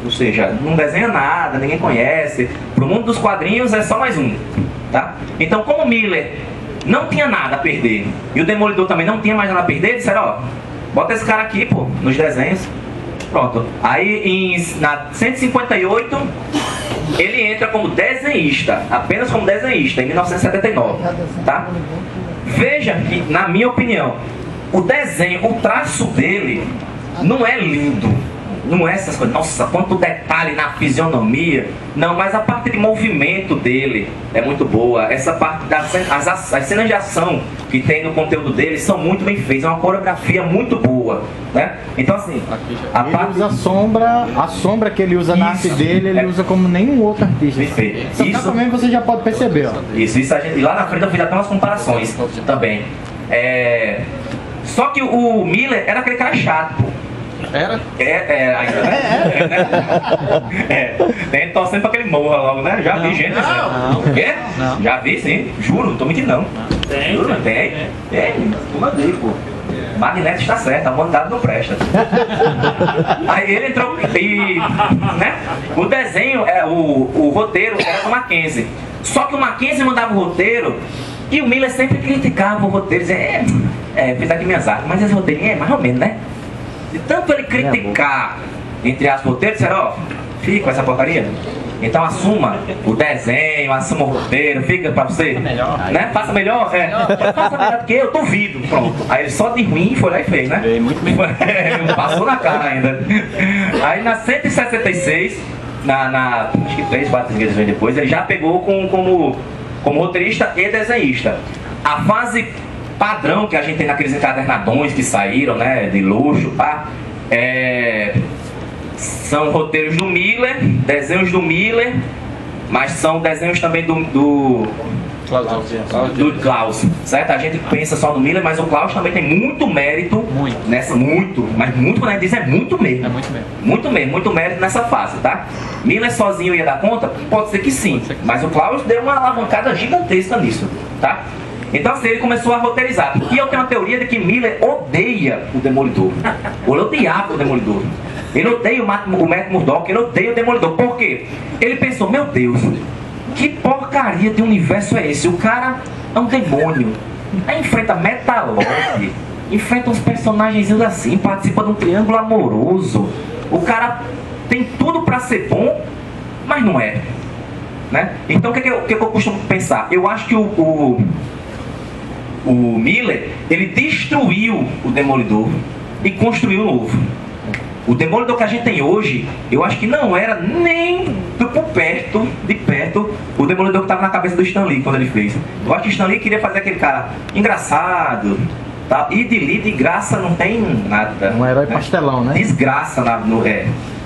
Ou seja, não desenha nada, ninguém conhece. Pro mundo dos quadrinhos é só mais um, tá? Então, como o Miller não tinha nada a perder e o Demolidor também não tinha mais nada a perder, disseram, ó, bota esse cara aqui, pô, nos desenhos. Pronto. Aí, na 158, ele entra como desenhista, apenas como desenhista, em 1979, tá? Veja que, na minha opinião, o desenho, o traço dele não é lindo. Não é essas coisas, nossa, quanto detalhe na fisionomia. Não, mas a parte de movimento dele é muito boa. Essa parte as cenas de ação que tem no conteúdo dele são muito bem feitas. É uma coreografia muito boa, né? Então assim, ele usa a sombra que ele usa na arte dele, ele usa como nenhum outro artista. Perfeito. Isso também você já pode perceber, ó. Isso a gente, e lá na frente eu fiz até umas comparações também. Só que o Miller era aquele cara chato, pô. Era? Tem torcendo pra que ele morra logo, né? Já vi gente assim. O quê? Não. Já vi, sim. Juro, não tô mentindo não. Tem. Juro, tem. Tu mandei, pô. Magneto está certo, a humanidade não presta. Aí ele entrou e, né? O desenho, o roteiro era do Mackenzie. Só que o Mackenzie mandava o roteiro e o Miller sempre criticava o roteiro, dizendo, fiz aqui minhas artes, mas esse roteirinho é mais ou menos, né? De tanto ele criticar, entre as roteiros, disseram, ó, fica com essa porcaria. Então assuma o desenho, assuma o roteiro, fica pra você. Faça melhor. Né? Faça melhor? Faça melhor do que eu, duvido. Pronto. Aí ele só de ruim foi lá e fez, né? Muito bem. Passou na cara ainda. Aí na 166, acho que 3, 4 meses depois, ele já pegou como roteirista e desenhista. A fase padrão que a gente tem naqueles encadernadões que saíram, né, de luxo, pá, são roteiros do Miller, desenhos do Miller, mas são desenhos também do Klaus, certo? A gente pensa só no Miller, mas o Klaus também tem muito mérito nessa, mas muito, quando a gente diz, é muito mesmo. Muito mérito nessa fase, tá? Miller sozinho ia dar conta? Pode ser que sim, mas o Klaus deu uma alavancada gigantesca nisso, tá? Então assim, ele começou a roteirizar. E eu tenho uma teoria de que Miller odeia o Demolidor. Ele odiava o Demolidor. Ele odeia o Matt Murdock, ele odeia o Demolidor. Por quê? Ele pensou, meu Deus, que porcaria de universo é esse? O cara é um demônio. Aí enfrenta Metalord, enfrenta uns personagens assim, participa de um triângulo amoroso. O cara tem tudo pra ser bom, mas não é. Né? Então o que eu costumo pensar? Eu acho que o Miller, ele destruiu o Demolidor e construiu o novo. O Demolidor que a gente tem hoje, eu acho que não era nem de perto o Demolidor que estava na cabeça do Stan Lee quando ele fez. Eu acho que o Stan Lee queria fazer aquele cara engraçado, tá? E de graça não tem nada. Um herói pastelão, né? Desgraça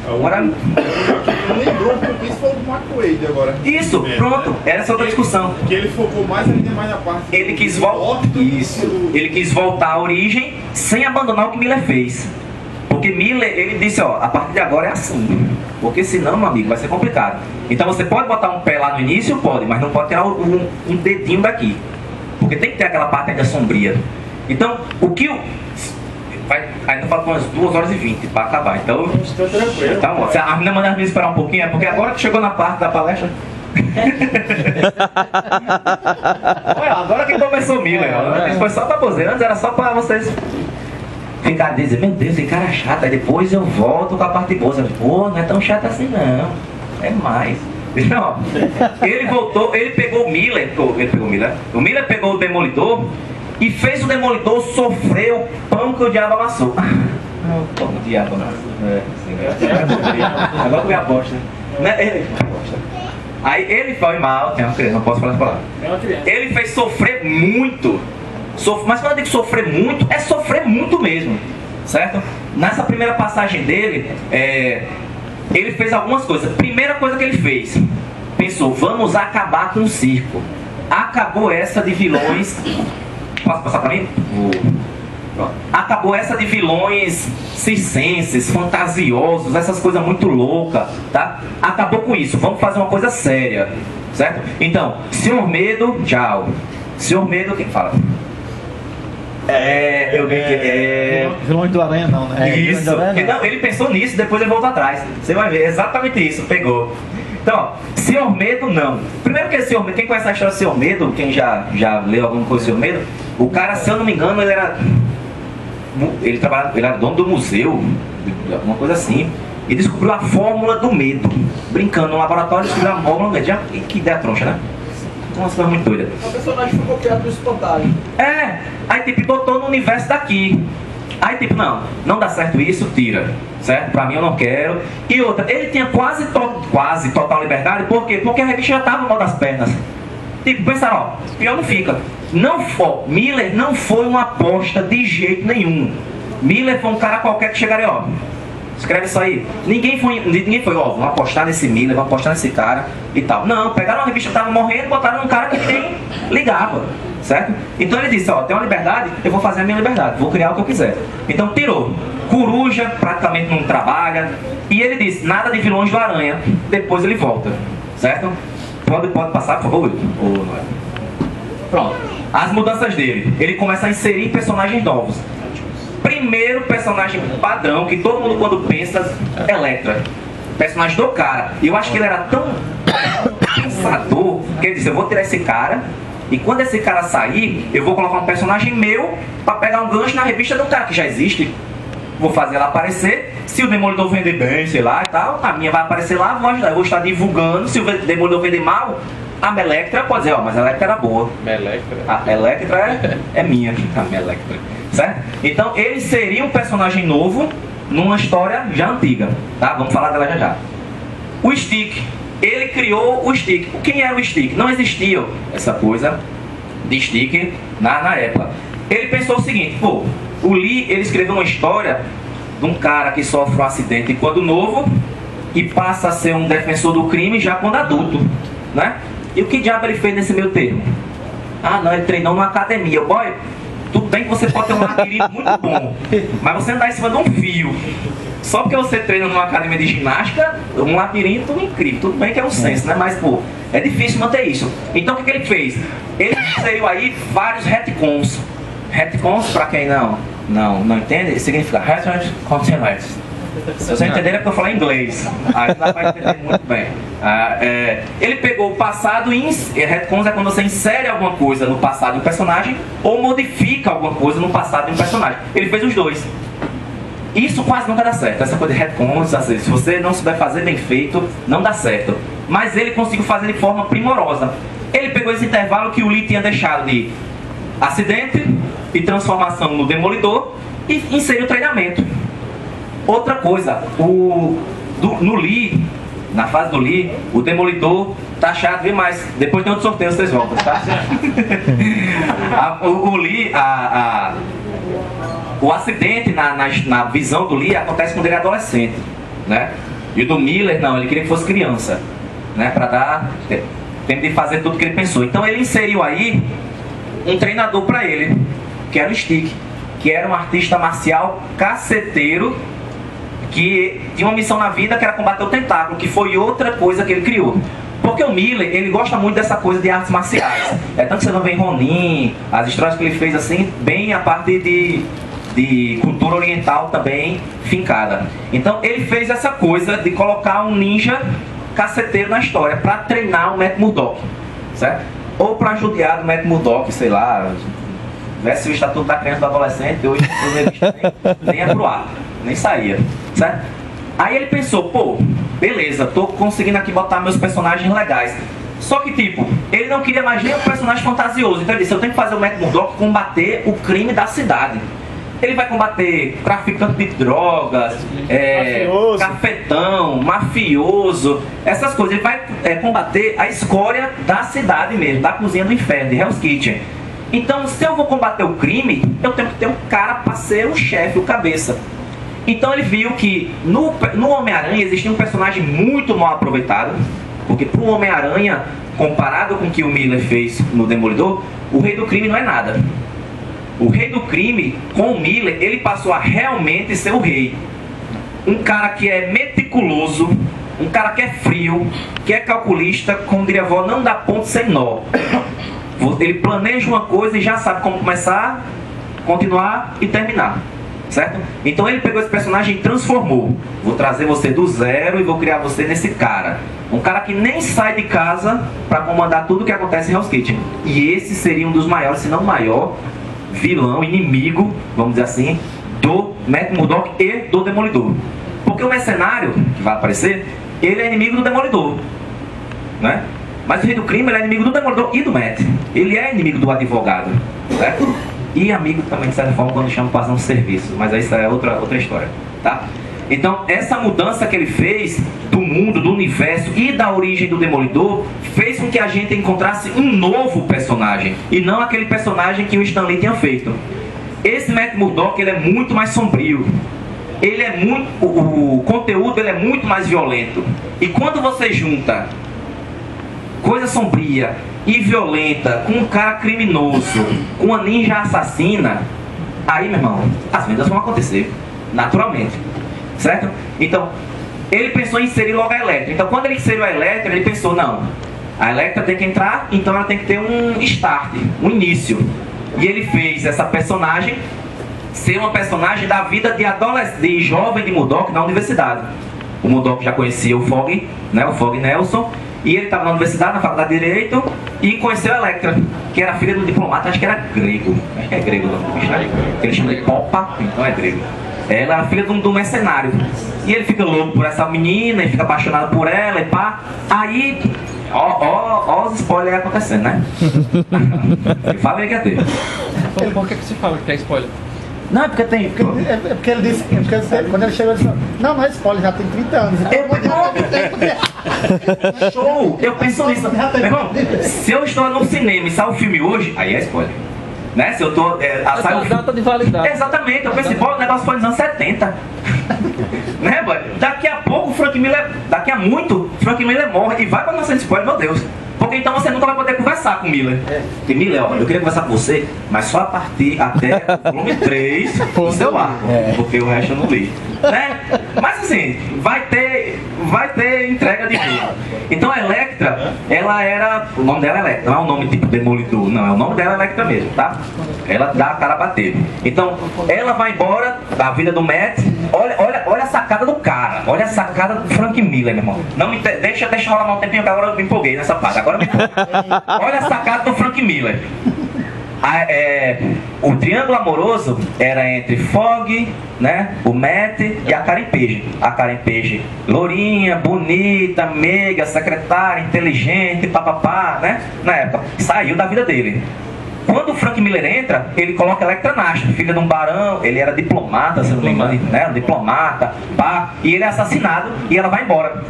Agora... Lembrou um pouco, isso foi o Mark Waid agora. Isso, pronto, era essa outra discussão. Que ele focou mais ainda mais na parte. Ele quis voltar. Isso. Ele quis voltar à origem sem abandonar o que Miller fez. Porque Miller, ele disse, ó, a partir de agora é assim. Porque senão, meu amigo, vai ser complicado. Então você pode botar um pé lá no início, pode, mas não pode tirar um dedinho daqui. Porque tem que ter aquela parte ainda sombria. Então, o que o... ainda faltam umas 2h20 para acabar, então... Estou tranquilo. Então, se a menina mandar me esperar um pouquinho, é porque agora que chegou na parte da palestra... Olha, agora que começou o Miller, antes foi só pra você, antes era só pra vocês ficarem dizendo, meu Deus, esse cara é chato, aí depois eu volto com a parte boa, pô, não é tão chato assim não, é mais. Não, ele voltou, ele pegou o Miller, o Miller pegou o Demolidor e fez o Demolidor sofrer o pão que o diabo amassou. Não, pão que o diabo amassou. Agora que eu aposto, né? Ele aposta. Aí ele foi mal, tem uma criança, não posso falar essa palavra. Ele fez sofrer muito. Mas quando eu digo sofrer muito, é sofrer muito mesmo. Certo? Nessa primeira passagem dele, ele fez algumas coisas. Primeira coisa que ele fez, pensou, vamos acabar com o circo. Acabou essa de vilões. Posso passar pra mim? Pronto. Acabou essa de vilões circenses, fantasiosos, essas coisas muito loucas, tá? Acabou com isso, vamos fazer uma coisa séria, certo? Então, Senhor Medo, tchau. Senhor Medo, quem fala? Eu vi que Vilões do Aranha não, né? Isso, não, ele pensou nisso, depois ele voltou atrás. Você vai ver, exatamente isso, pegou. Então, ó, Senhor Medo, não. Primeiro que Senhor Medo, quem conhece a história do Senhor Medo, quem já leu alguma coisa do Senhor Medo, o cara, se eu não me engano, ele era dono do museu, alguma coisa assim, e descobriu a fórmula do medo. Brincando no laboratório, descobriu a fórmula do medo. Já, que ideia troncha, né? Uma coisa muito doida. O personagem foi copiado do Espantalho. Aí tipo, botou no universo daqui. Aí tipo, não dá certo isso, tira. Certo? Pra mim eu não quero. E outra, ele tinha quase total liberdade, por quê? Porque a revista já tava no mal das pernas. Tipo, pensaram, ó, pior não fica. Miller não foi uma aposta de jeito nenhum. Miller foi um cara qualquer que chegaria, ó, escreve isso aí. Ninguém foi, ó, vamos apostar nesse Miller, vamos apostar nesse cara e tal. Não, pegaram uma revista que tava morrendo e botaram um cara que ninguém ligava, certo? Então ele disse, ó, tem uma liberdade, eu vou fazer a minha liberdade, vou criar o que eu quiser. Então tirou. Coruja praticamente não trabalha. E ele disse, nada de vilões do Aranha. Depois ele volta, certo? Pode passar, por favor, Will? Pronto. As mudanças dele. Ele começa a inserir personagens novos. Primeiro personagem padrão, que todo mundo quando pensa, Elektra. Personagem do cara. E eu acho que ele era tão pensador, que ele disse, eu vou tirar esse cara, e quando esse cara sair, eu vou colocar um personagem meu, pra pegar um gancho na revista de um cara que já existe. Vou fazer ela aparecer. Se o Demolidor vender bem, sei lá e tal, a minha vai aparecer lá, vou ajudar. Eu vou estar divulgando. Se o Demolidor vender mal, a Melectra pode dizer, ó, mas a Electra era boa. Melectra? A Electra é minha. A Melectra. Certo? Então ele seria um personagem novo numa história já antiga. Tá? Vamos falar dela já. O Stick. Ele criou o Stick. Quem era o Stick? Não existia essa coisa de Stick na época. Ele pensou o seguinte, pô, o Lee, ele escreveu uma história de um cara que sofre um acidente quando novo e passa a ser um defensor do crime já quando adulto, né? E o que diabo ele fez nesse meio termo? Ah, não, ele treinou numa academia. Boy, tudo bem que você pode ter um labirinto muito bom, mas você andar em cima de um fio. Só porque você treina numa academia de ginástica, um labirinto incrível. Tudo bem que é um senso, né? Mas, pô, é difícil manter isso. Então, o que ele fez? Ele inseriu aí vários retcons. Retcons, pra quem não entende, significa Retcons Continuous. Se você entender é porque eu falei inglês. Aí dá pra entender muito bem. Ele pegou o passado e retcons é quando você insere alguma coisa no passado de um personagem ou modifica alguma coisa no passado de um personagem. Ele fez os dois. Isso quase nunca dá certo. Essa coisa de retcons, assim, se você não souber fazer bem feito, não dá certo. Mas ele conseguiu fazer de forma primorosa. Ele pegou esse intervalo que o Lee tinha deixado de acidente e transformação no Demolidor e inseriu o treinamento. Outra coisa, no Lee, na fase do Lee, o Demolidor tá chato demais. Depois tem outro sorteio, vocês voltam, tá? O Lee, o acidente na visão do Lee acontece quando ele é adolescente, né? E o do Miller, não, ele queria que fosse criança, né? Pra dar tempo de fazer tudo que ele pensou. Então ele inseriu aí um treinador pra ele, que era o Stick, que era um artista marcial caceteiro, que tinha uma missão na vida que era combater o tentáculo, que foi outra coisa que ele criou. Porque o Miller, ele gosta muito dessa coisa de artes marciais. É tanto que você não vê em Ronin, as histórias que ele fez assim, bem a parte de cultura oriental também fincada. Então ele fez essa coisa de colocar um ninja caceteiro na história para treinar o Matt Murdock, certo? Ou para judiar do Matt Murdock, sei lá, tivesse o estatuto da criança e do adolescente, hoje nem ia pro ar, nem saía, certo? Aí ele pensou, pô, beleza, tô conseguindo aqui botar meus personagens legais. Só que, tipo, ele não queria mais nem um personagem fantasioso. Então ele disse, eu tenho que fazer o Matt Murdock combater o crime da cidade. Ele vai combater traficante de drogas, cafetão, mafioso, essas coisas. Ele vai combater a escória da cidade mesmo, da cozinha do inferno, de Hell's Kitchen. Então, se eu vou combater o crime, eu tenho que ter um cara para ser o chefe, o cabeça. Então ele viu que no Homem-Aranha existia um personagem muito mal aproveitado, porque pro Homem-Aranha, comparado com o que o Miller fez no Demolidor, o Rei do Crime não é nada. O Rei do Crime, com o Miller, ele passou a realmente ser o rei. Um cara que é meticuloso, um cara que é frio, que é calculista, como diria a avó, não dá ponto sem nó. Ele planeja uma coisa e já sabe como começar, continuar e terminar. Certo? Então ele pegou esse personagem e transformou. Vou trazer você do zero e vou criar você nesse cara. Um cara que nem sai de casa para comandar tudo que acontece em Hell's Kitchen. E esse seria um dos maiores, se não o maior, vilão, inimigo, vamos dizer assim, do Matt Murdock e do Demolidor. Porque o mercenário, que vai aparecer, ele é inimigo do Demolidor, né? Mas o Rei do Crime, ele é inimigo do Demolidor e do Matt. Ele é inimigo do advogado, certo? E amigo também, de certa forma, quando chama para fazer um serviço. Mas isso é outra história, tá? Então, essa mudança que ele fez do mundo, do universo e da origem do Demolidor fez com que a gente encontrasse um novo personagem e não aquele personagem que o Stan Lee tinha feito. Esse Matt Murdock, ele é muito mais sombrio. Ele é muito... O conteúdo, ele é muito mais violento. E quando você junta coisa sombria e violenta, com um cara criminoso, com uma ninja assassina, aí, meu irmão, as vendas vão acontecer, naturalmente, certo? Então, ele pensou em inserir logo a Elektra. Então, quando ele inseriu a Elektra, ele pensou, não, a Elektra tem que entrar, então ela tem que ter um start, um início. E ele fez essa personagem ser uma personagem da vida de jovem de Murdock na universidade. O Murdock já conhecia o Fog, né, o Fog Nelson, e ele estava na universidade, na faculdade de Direito, e conheceu a Elektra, que era filha do diplomata, acho que era grego. Acho que é grego, não, ele chama de Popa, então é grego. Ela era filha de um mercenário. E ele fica louco por essa menina, e fica apaixonado por ela, e pá. Aí, ó os spoilers acontecendo, né? Eu falei que ia ter. Por que você fala que é spoiler? Não, é porque tem. Porque ele disse. Quando ele chegou, ele disse: não é spoiler, já tem 30 anos. Show! Eu penso nisso. Meu irmão, se eu estou no cinema e sai o filme hoje, aí é spoiler. Né? Se eu tô. Sai o data de validade. Exatamente, eu pensei, pô, o negócio foi nos anos 70. Né, boy? Daqui a pouco o Frank Miller. Daqui a muito, Frank Miller morre e vai pra nossa spoiler, meu Deus. Porque então você nunca vai poder conversar com o Miller. Porque Miller, ó, eu queria conversar com você, mas só a partir até o volume 3 do seu arco. Porque o resto eu não li. Né? Mas assim, vai ter entrega de jogo. Então a Elektra, ela era. O nome dela é Elektra, não é um nome tipo Demolidor, não, é o nome dela é Elektra mesmo, tá? Ela dá a cara a bater. Então, ela vai embora da vida do Matt. Olha a sacada do cara, olha a sacada do Frank Miller, meu irmão. Não me deixa rolar um tempinho que agora eu me empolguei nessa parte. Agora me empolguei. Olha a sacada do Frank Miller. O triângulo amoroso era entre Fog, né, o Matt e a Karen Page. A Karen Page, lourinha, bonita, meiga, secretária, inteligente, papapá, né? Na época, saiu da vida dele. Quando o Frank Miller entra, ele coloca a Electra Nasha, filha de um barão, ele era diplomata, se não me engano, né? Diplomata, pá, e ele é assassinado e ela vai embora.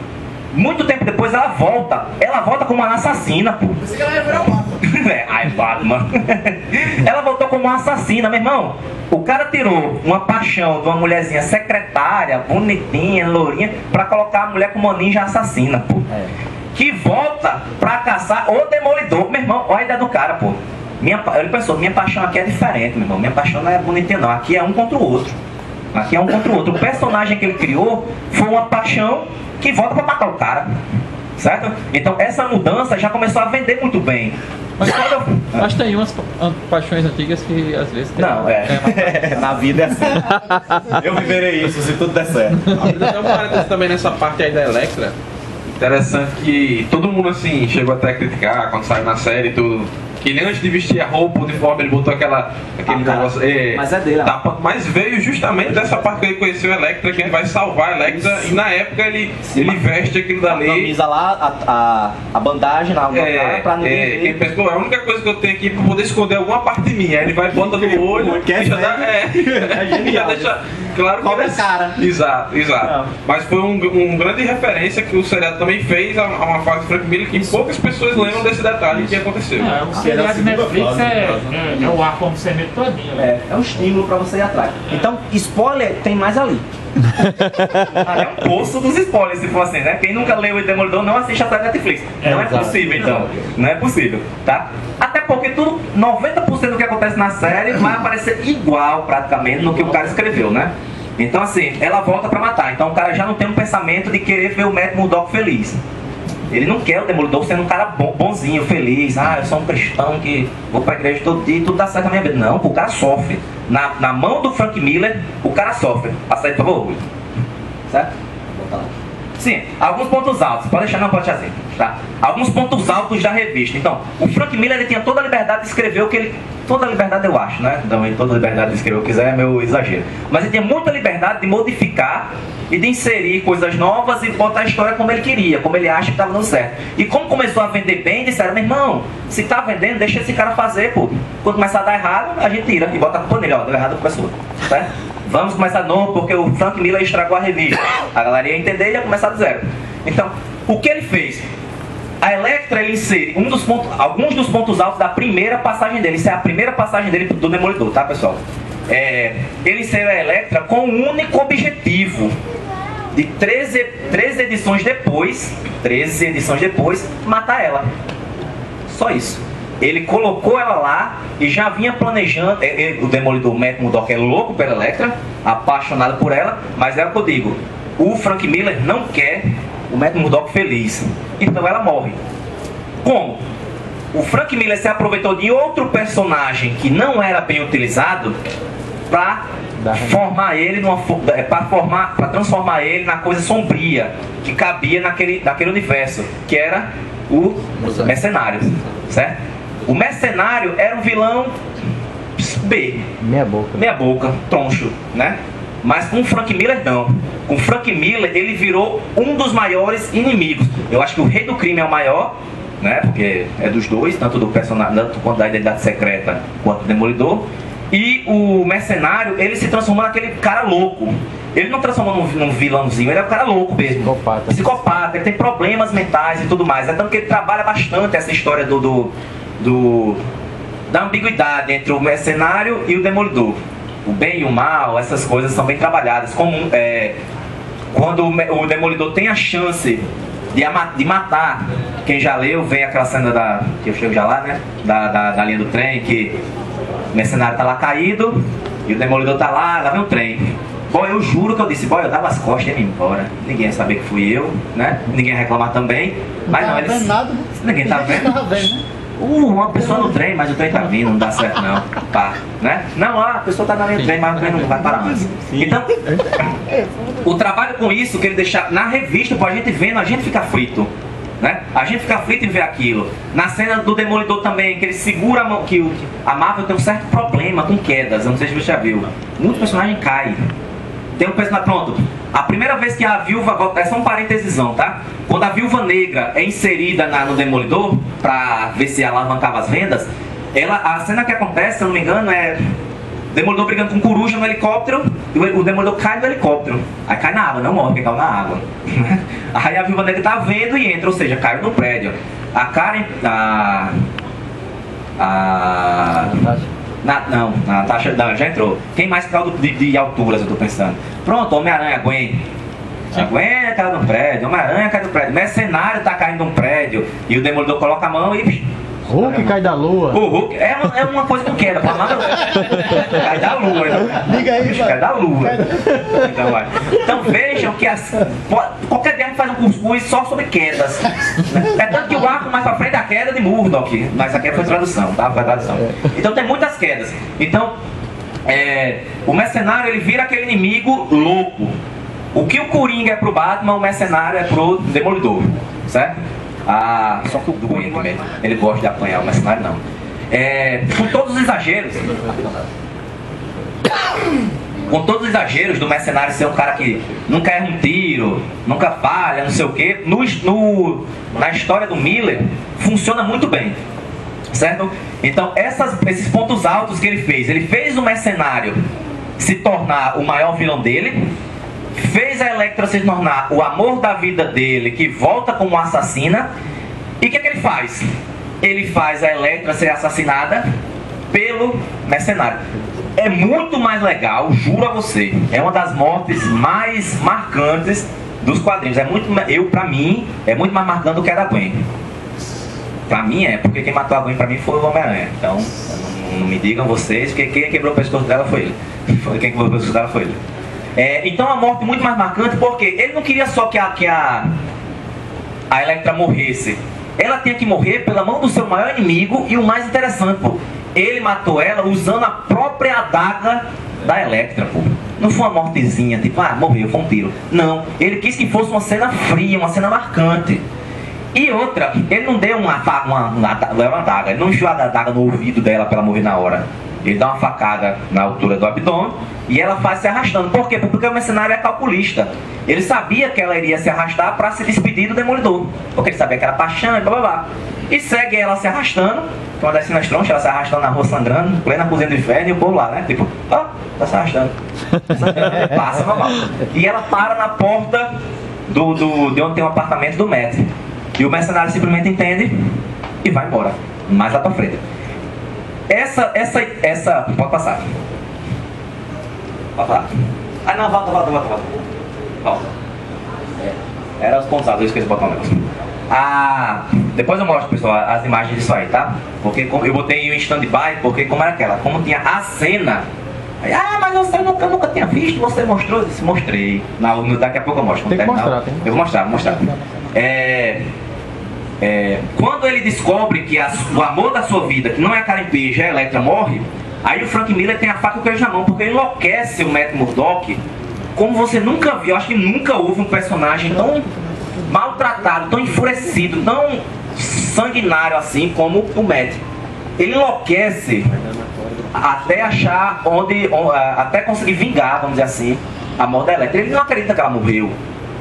Muito tempo depois ela volta como uma assassina, pô. Pensei que ela ia virar o Batman. Ai, Batman. Ela voltou como uma assassina, meu irmão. O cara tirou uma paixão de uma mulherzinha secretária, bonitinha, lourinha, pra colocar a mulher como uma ninja assassina, pô. Que volta pra caçar o Demolidor, meu irmão. Olha a ideia do cara, pô. Ele pensou, minha paixão aqui é diferente, meu irmão. Minha paixão não é bonitinha, não. Aqui é um contra o outro. Aqui é um contra o outro. O personagem que ele criou foi uma paixão que volta pra matar o cara. Certo? Então essa mudança já começou a vender muito bem. Mas acho que tem umas paixões antigas que às vezes tem. Não, Na vida é assim. Eu viverei isso se tudo der certo. Tem um parênteses também nessa parte aí da Electra. Interessante que todo mundo assim chegou até a criticar quando saiu na série e tudo. Que ele antes de vestir a roupa, o uniforme, ele botou aquele negócio. Mas é dele, mas veio justamente dessa parte que ele conheceu a Electra, que ele vai salvar a Electra, e na época ele veste aquilo dali. Camisa lá, a bandagem na cara pra ninguém ver. Ele pensa, pô, é a única coisa que eu tenho aqui pra poder esconder alguma parte de mim. Aí ele vai, bota no olho, e já dá. Já deixa. Claro que Cobre a cara. Exato. Não. Mas foi um grande referência que o seriado também fez a uma fase de Frank Miller que poucas pessoas lembram desse detalhe que aconteceu. O seriado de Netflix é o arco cemento todinho. É um estímulo pra você ir atrás. Então, spoiler tem mais ali. É um poço dos spoilers, se for assim, né? Quem nunca leu o Demolidor não assiste a série Netflix. Não é possível, então. Não é possível, tá? Até porque 90% do que acontece na série vai aparecer igual, praticamente, no que o cara escreveu, né? Então, assim, ela volta pra matar. Então, o cara já não tem um pensamento de querer ver o Matt Murdock feliz. Ele não quer o Demolidor sendo um cara bonzinho, feliz. Eu sou um cristão que vou pra igreja todo dia e tudo dá certo na minha vida. Não, o cara sofre. Na mão do Frank Miller, o cara sofre. Passa aí, por favor. Certo? Sim, alguns pontos altos. Pode deixar, não pode deixar assim, tá? Alguns pontos altos da revista. Então, o Frank Miller, ele tinha toda a liberdade de escrever o que ele... Toda a liberdade eu acho, né? Então, toda a liberdade de escrever o que quiser é meu exagero. Mas ele tinha muita liberdade de modificar e de inserir coisas novas e botar a história como ele queria, como ele acha que estava dando certo. E como começou a vender bem, disseram, meu irmão, se tá vendendo, deixa esse cara fazer, pô. Quando começar a dar errado, a gente tira e bota a culpa nele, ó, deu errado, começou, certo? Vamos começar de novo, porque o Frank Miller estragou a revista. A galera ia entender e ia começar do zero. Então, o que ele fez? A Electra, ele insere alguns dos pontos altos da primeira passagem dele. Isso é a primeira passagem dele do Demolidor, tá, pessoal? Ele inseriu a Electra com um único objetivo. De 13 edições depois, matar ela. Só isso. Ele colocou ela lá e já vinha planejando. O Demolidor, o Matt Murdock, é louco pela Electra, apaixonado por ela, mas é o que eu digo: o Frank Miller não quer o Matt Murdock feliz. Então ela morre. Como? O Frank Miller se aproveitou de outro personagem que não era bem utilizado para formar ele para transformar ele na coisa sombria que cabia naquele universo, que era o mercenário, certo? O mercenário era um vilão B, meia boca, troncho, né? Mas com o Frank Miller não. Com o Frank Miller ele virou um dos maiores inimigos. Eu acho que o Rei do Crime é o maior, né? Porque é dos dois, tanto do personagem, tanto quanto da Identidade Secreta quanto do Demolidor. E o mercenário, ele se transformou naquele cara louco. Ele não transformou num vilãozinho, ele é um cara louco mesmo. Psicopata, ele tem problemas mentais e tudo mais. É tanto que ele trabalha bastante essa história da ambiguidade entre o mercenário e o Demolidor. O bem e o mal, essas coisas são bem trabalhadas. Quando o Demolidor tem a chance de matar, quem já leu, vem aquela cena que eu chego já lá, né? Da linha do trem, que o mercenário tá lá caído e o Demolidor tá lá vem o trem. Bom, eu juro que eu disse, eu dava as costas e ia me embora. Ninguém ia saber que fui eu, né? Ninguém ia reclamar também. Mas não, eles... Ninguém tá vendo. Uma pessoa no trem, mas o trem tá vindo, não dá certo não. Pá, né? Não, a pessoa tá na linha do trem, mas o trem não vai parar mais. Então, o trabalho com isso que ele deixa na revista pra gente vendo, a gente fica frito. né? A gente fica aflito em ver aquilo. Na cena do Demolidor também, que ele segura a mão, que a Marvel tem um certo problema com quedas, eu não sei se você já viu. Muito personagem cai. Tem um personagem, pronto. A primeira vez que a Viúva, é só um parêntesizão, tá? Quando a Viúva Negra é inserida no Demolidor, pra ver se alavancava as vendas, a cena que acontece, se eu não me engano, é Demolidor brigando com Coruja no helicóptero, e o Demolidor cai do helicóptero. Aí cai na água, não morre, porque caiu na água. Aí a Viúva Negra tá vendo e entra, ou seja, caiu no prédio. A Karen... Natasha não, já entrou. Quem mais caiu de alturas, eu tô pensando. Pronto, Homem-Aranha, Gwen. A Gwen caiu no prédio, Homem-Aranha caiu no prédio. Mercenário tá caindo num prédio. E o Demolidor coloca a mão e... Hulk cai da lua. O Hulk é uma coisa com queda, cai da lua. Liga aí, cai da lua. Então vejam que qualquer dia a gente faz um cuscuz só sobre quedas. É tanto que o arco mais pra frente é a queda de Murdoch, mas aqui foi tradução, tá? Foi tradução. Então tem muitas quedas. Então, o mercenário ele vira aquele inimigo louco. O que o Coringa é pro Batman, o mercenário é pro Demolidor, certo? Só que o Duende também, ele gosta de apanhar, o mercenário não. Com todos os exageros do mercenário ser um cara que nunca erra um tiro, nunca falha, não sei o que, na história do Miller funciona muito bem, certo? Então esses pontos altos que ele fez o mercenário se tornar o maior vilão dele, fez a Elektra se tornar o amor da vida dele, que volta como assassina. E o que ele faz? Ele faz a Elektra ser assassinada pelo mercenário. É muito mais legal, juro a você. É uma das mortes mais marcantes dos quadrinhos. Pra mim, é muito mais marcante do que a da Gwen. Pra mim porque quem matou a Gwen pra mim foi o Homem-Aranha. Então, não me digam vocês, porque quem quebrou o pescoço dela foi ele. Quem quebrou o pescoço dela foi ele. Então a morte muito mais marcante, porque ele não queria só que a Elektra morresse. Ela tinha que morrer pela mão do seu maior inimigo. E o mais interessante, pô, ele matou ela usando a própria adaga da Elektra, pô. Não foi uma mortezinha, tipo, morreu, foi um tiro. Não, ele quis que fosse uma cena fria, uma cena marcante. E outra, ele não deu uma adaga, ele não enfiou a adaga no ouvido dela pra ela morrer na hora. Ele dá uma facada na altura do abdômen e ela faz se arrastando. Por quê? Porque o mercenário é calculista. Ele sabia que ela iria se arrastar para se despedir do Demolidor. Porque ele sabia que era paixão e blá blá blá. E segue ela se arrastando. Uma das cenas tronchas, ela se arrastando na rua sangrando, plena cozinha do inferno, e o povo lá, né? Tipo, tá se arrastando. Passa normal. E ela para na porta de onde tem um apartamento do Matt. E o mercenário simplesmente entende e vai embora. Mais lá pra frente. Essa. Pode passar. Pode falar. Não, volta. Volta. Era os pontos altos, eu esqueci de botar um negócio. Depois eu mostro, pessoal, as imagens disso aí, tá? Porque eu botei em stand-by, porque como era aquela, como tinha a cena. Aí, mas você nunca tinha visto, você mostrou? Eu disse, mostrei. Daqui a pouco eu mostro. Tem que mostrar, tem. Eu vou mostrar. Quando ele descobre que o amor da sua vida, que não é a Karen Page, a Elektra, morre, aí o Frank Miller tem a faca e o queijo na mão, porque ele enlouquece o Matt Murdock como você nunca viu. Eu acho que nunca houve um personagem tão maltratado, tão enfurecido, tão sanguinário assim como o Matt. Ele enlouquece até achar até conseguir vingar, vamos dizer assim, a morte da Elektra. Ele não acredita que ela morreu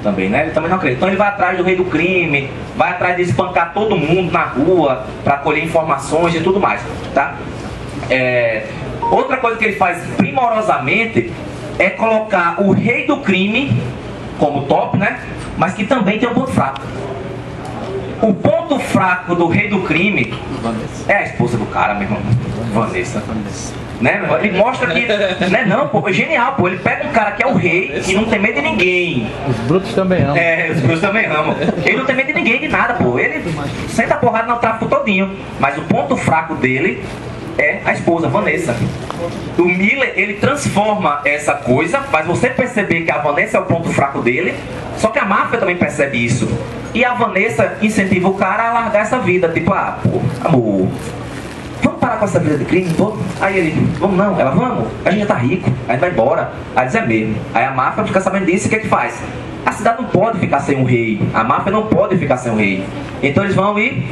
também, né? Ele também não acredita. Então ele vai atrás do rei do crime, vai atrás de espancar todo mundo na rua para colher informações e tudo mais, tá? Outra coisa que ele faz primorosamente é colocar o rei do crime como top, né? Mas que também tem um ponto fraco. O ponto fraco do rei do crime é a esposa do cara, meu irmão, Vanessa. Né? Ele mostra que, né, não, pô, é genial, pô. Ele pega um cara que é o rei e não tem medo de ninguém. Os brutos também amam. Os brutos também amam. Ele não tem medo de ninguém, de nada, pô. Ele senta a porrada no tráfico todinho. Mas o ponto fraco dele é a esposa, Vanessa. O Miller, ele transforma essa coisa, faz você perceber que a Vanessa é o ponto fraco dele. Só que a máfia também percebe isso. E a Vanessa incentiva o cara a largar essa vida. Tipo, pô, amor, vamos parar com essa vida de crime? Aí ele, vamos não. Ela, vamos, a gente já tá rico, a gente vai embora. Aí diz, é mesmo. Aí a máfia fica sabendo disso e o que é que faz? A cidade não pode ficar sem um rei, a máfia não pode ficar sem um rei. Então eles vão e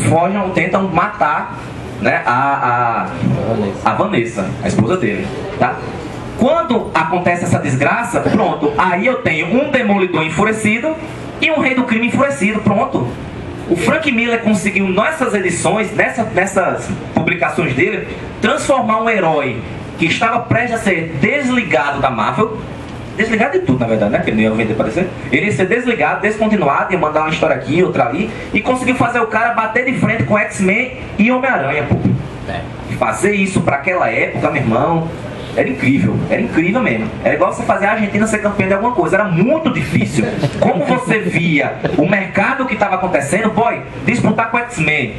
fogem, tentam matar, né, a Vanessa, a esposa dele, tá? Quando acontece essa desgraça, pronto, aí eu tenho um demolidor enfurecido e um rei do crime enfurecido, pronto. O Frank Miller conseguiu nessas edições, nessas publicações dele, transformar um herói que estava prestes a ser desligado da Marvel, desligado de tudo na verdade, né, porque ele não ia vender para DC, ele ia ser desligado, descontinuado, ia mandar uma história aqui, outra ali, e conseguiu fazer o cara bater de frente com X-Men e Homem-Aranha, pô. Fazer isso para aquela época, meu irmão, era incrível mesmo. Era igual você fazer a Argentina ser campeã de alguma coisa, era muito difícil. Como você via o mercado que estava acontecendo, boy, disputar com X-Men,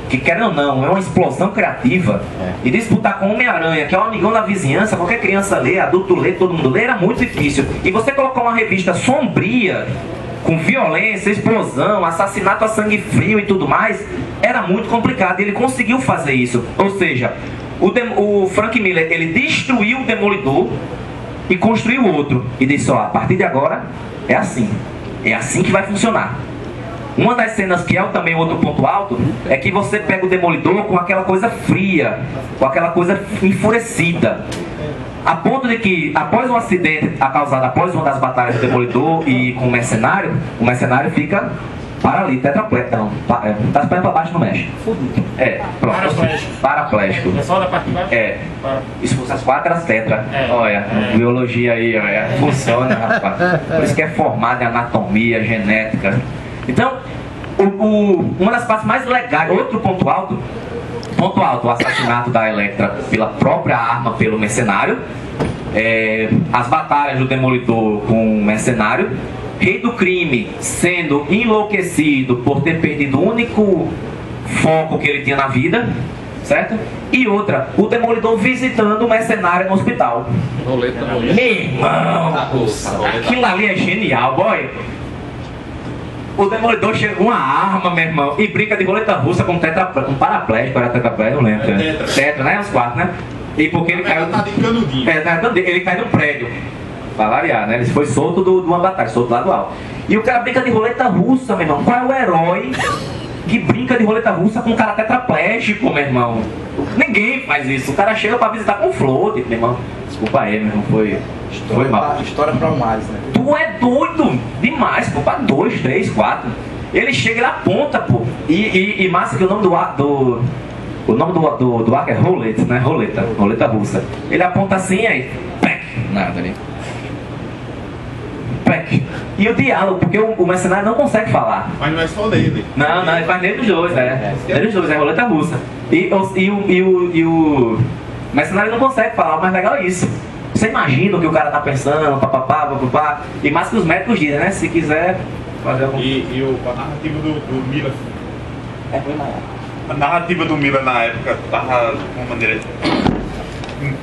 que querendo ou não, é uma explosão criativa, e disputar com Homem-Aranha, que é um amigão da vizinhança, qualquer criança lê, adulto lê, todo mundo lê, era muito difícil. E você colocar uma revista sombria, com violência, explosão, assassinato a sangue frio e tudo mais, era muito complicado, e ele conseguiu fazer isso. Ou seja, o Frank Miller, ele destruiu o Demolidor e construiu outro. E disse, ó, a partir de agora é assim que vai funcionar. Uma das cenas que é também outro ponto alto é que você pega o Demolidor com aquela coisa fria, com aquela coisa enfurecida. A ponto de que, após um acidente causado após uma das batalhas do Demolidor e com o mercenário fica paralítico, tetraplégico, não, das pernas pra baixo não mexe. Pronto. Paraplégico. É só da parte de baixo? Se fosse as 4 eras tetra. Olha, biologia aí, olha, funciona, rapaz. Por isso que é formado em anatomia, genética. Então, uma das partes mais legais, outro ponto alto, o assassinato da Elektra pela própria arma, pelo mercenário, as batalhas do Demolidor com o mercenário, rei do crime sendo enlouquecido por ter perdido o único foco que ele tinha na vida, certo? E outra, o Demolidor visitando o mercenário no hospital. Meu irmão, aquilo ali é genial, boy. O Demolidor chega com uma arma, meu irmão, e brinca de roleta russa com um paraplégico, era tetraplégico, não lembro. Tetra, né? Os 4, né? E porque ele caiu. Ele cai no prédio. Pra variar, né? Ele foi solto de uma batalha, solto lá do alto. E o cara brinca de roleta russa, meu irmão. Qual é o herói que brinca de roleta russa com um cara tetraplégico, meu irmão? Ninguém faz isso. O cara chega pra visitar com float, meu irmão. Desculpa aí, meu irmão. Foi mal. História pra mais, né? Tu é doido demais, pô. Pra 2, 3, 4. Ele chega e ele aponta, pô. E massa que o nome do arco é roleta, né? Roleta russa. Ele aponta assim, aí. Pec. Nada ali. E o diálogo, porque o mercenário não consegue falar. Mas não é só dele. Não, ele faz dentro dos dois, né? Dentro dos dois, é roleta russa. E o mercenário não consegue falar, o mais legal é isso. Você imagina o que o cara tá pensando, papapá. E mais que os médicos dizem, né? Se quiser fazer algum... A narrativa do Miller. A narrativa do Miller na época tava de uma maneira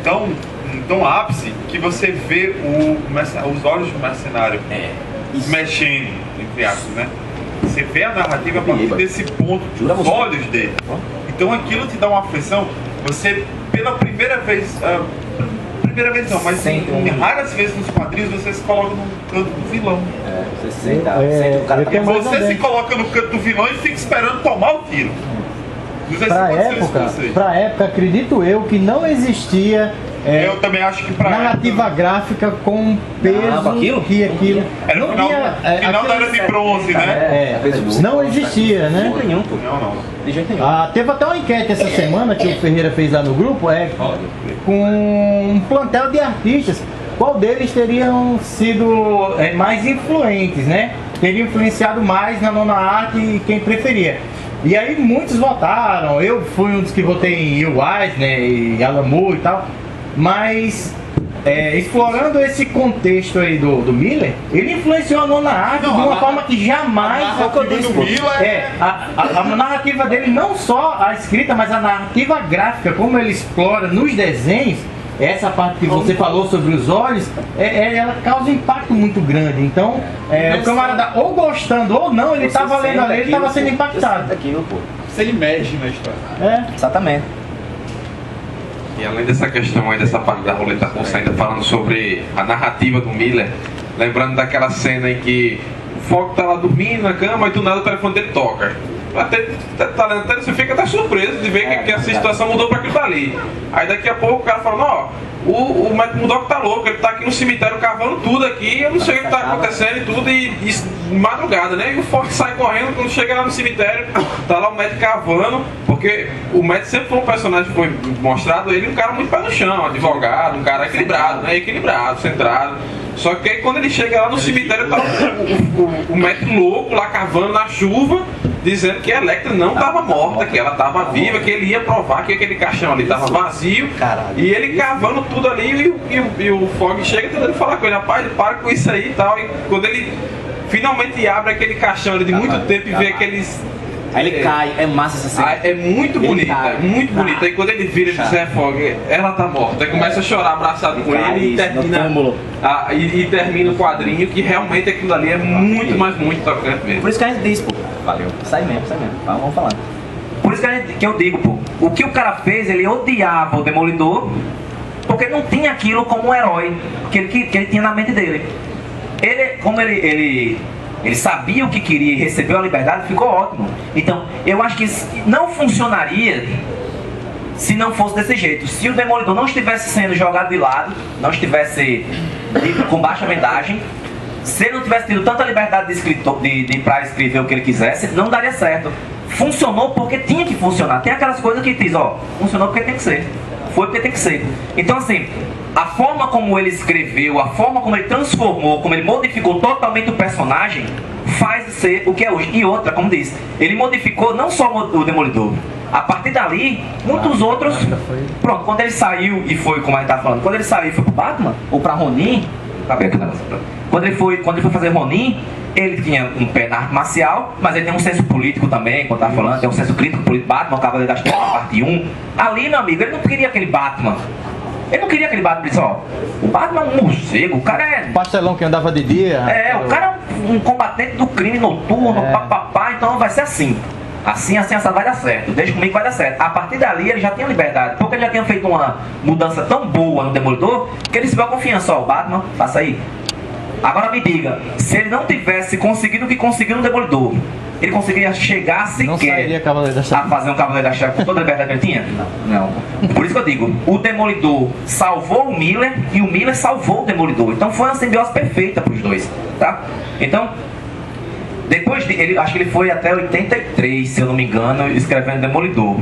tão ápice que você vê os olhos do mercenário mexendo, entre aspas, né? Você vê a narrativa a partir desse ponto, os olhos dele. Então aquilo te dá uma aflição. Você, pela primeira vez não, mas em raras vezes nos quadrinhos você se coloca no canto do vilão. Você senta o cara e você se coloca no canto do vilão e fica esperando tomar o tiro. Não sei se aconteceu isso com vocês. Pra época, acredito eu, que não existia eu também acho que narrativa gráfica com peso que aquilo. Era no final da Era de Bronze, né? Não existia, né? De jeito nenhum, pô. Não. De jeito nenhum. Teve até uma enquete essa semana que o Ferreira fez lá no grupo, com um plantel de artistas. Qual deles teriam sido mais influentes, né? Teria influenciado mais na nona arte e quem preferia. E aí muitos votaram, eu fui um dos que votei em Will Eisner e Alan Moore e tal. Mas, explorando esse contexto aí do Miller, ele influenciou a nona arte de uma forma que jamais... A narrativa dele, não só a escrita, mas a narrativa gráfica, como ele explora nos desenhos, essa parte que você falou sobre os olhos, ela causa um impacto muito grande. Então, o camarada, ou gostando ou não, ele estava lendo ali, ele estava sendo impactado. Você imerge na história. Exatamente. E além dessa questão aí, dessa parte da roleta russa, ainda falando sobre a narrativa do Miller, Lembrando daquela cena em que o Fog tá lá dormindo na cama e do nada o telefone dele toca. Até você fica até surpreso de ver que a situação mudou para aquilo dali. Aí daqui a pouco o cara fala, ó, o médico Murdock tá louco, ele tá aqui no cemitério cavando tudo aqui, eu não sei o que tá acontecendo e tudo, e madrugada, né? E o Fog sai correndo, quando chega lá no cemitério, tá lá o médico cavando, porque o médico sempre foi um personagem que foi mostrado, ele um cara muito pé no chão, advogado, um cara equilibrado, né? Equilibrado, centrado. Só que aí quando ele chega lá no cemitério, tá o médico louco lá cavando na chuva, dizendo que a Elektra não estava morta, que ela estava viva, que ele ia provar que aquele caixão ali estava vazio. E ele cavando tudo ali e o Fog chega tentando falar com ele, rapaz, para com isso aí e tal. E quando ele finalmente abre aquele caixão ali de muito tempo e vê aqueles... Aí ele cai, é massa essa cena. É muito bonita, é muito bonita. Aí quando ele vira e diz, Fog, ela tá morta. Aí começa a chorar abraçado com ele e termina o quadrinho, que realmente aquilo ali é muito, mas muito tocante mesmo. Por isso que a gente diz, pô. Valeu. Sai mesmo. Vamos falando. Por isso que eu digo, pô, o que o cara fez, ele odiava o Demolidor, porque não tinha aquilo como um herói que ele tinha na mente dele. Como ele sabia o que queria e recebeu a liberdade, ficou ótimo. Então, eu acho que não funcionaria se não fosse desse jeito. Se o Demolidor não estivesse sendo jogado de lado, não estivesse com baixa vendagem, se ele não tivesse tido tanta liberdade de para escrever o que ele quisesse, não daria certo. Funcionou porque tinha que funcionar. Tem aquelas coisas que diz, ó, funcionou porque tem que ser. Foi porque tem que ser. Então, assim, a forma como ele escreveu, a forma como ele transformou, como ele modificou totalmente o personagem, faz ser o que é hoje. E outra, como disse, ele modificou não só o Demolidor. A partir dali, muitos outros... Pronto, quando ele saiu e foi, como a gente tá falando, quando ele saiu e foi pro Batman, ou pra Ronin... Quando ele foi fazer Ronin, ele tinha um pé na arte marcial, mas ele tem um senso político também, como eu tava falando, tem um senso crítico político. Batman, o Cavaleiro das Trevas, parte 1. Ali, meu amigo, ele não queria aquele Batman. Ele não queria aquele Batman, ele disse, ó, o Batman é um morcego, o cara é... Pastelão que andava de dia. O cara é um combatente do crime noturno, papapá, então vai ser assim. Assim, essa vai dar certo. Deixa comigo que vai dar certo. A partir dali ele já tinha liberdade, porque ele já tinha feito uma mudança tão boa no Demolidor que ele se deu a confiança. Ó, o Batman, faça aí. Agora me diga, se ele não tivesse conseguido o que conseguiu no Demolidor, ele conseguiria chegar sequer a fazer um Cavaleiro da Trevas com toda a liberdade que ele tinha? Não. Por isso que eu digo, o Demolidor salvou o Miller e o Miller salvou o Demolidor. Então foi uma simbiose perfeita para os dois, tá? Então, depois de, acho que ele foi até 83, se eu não me engano, escrevendo Demolidor.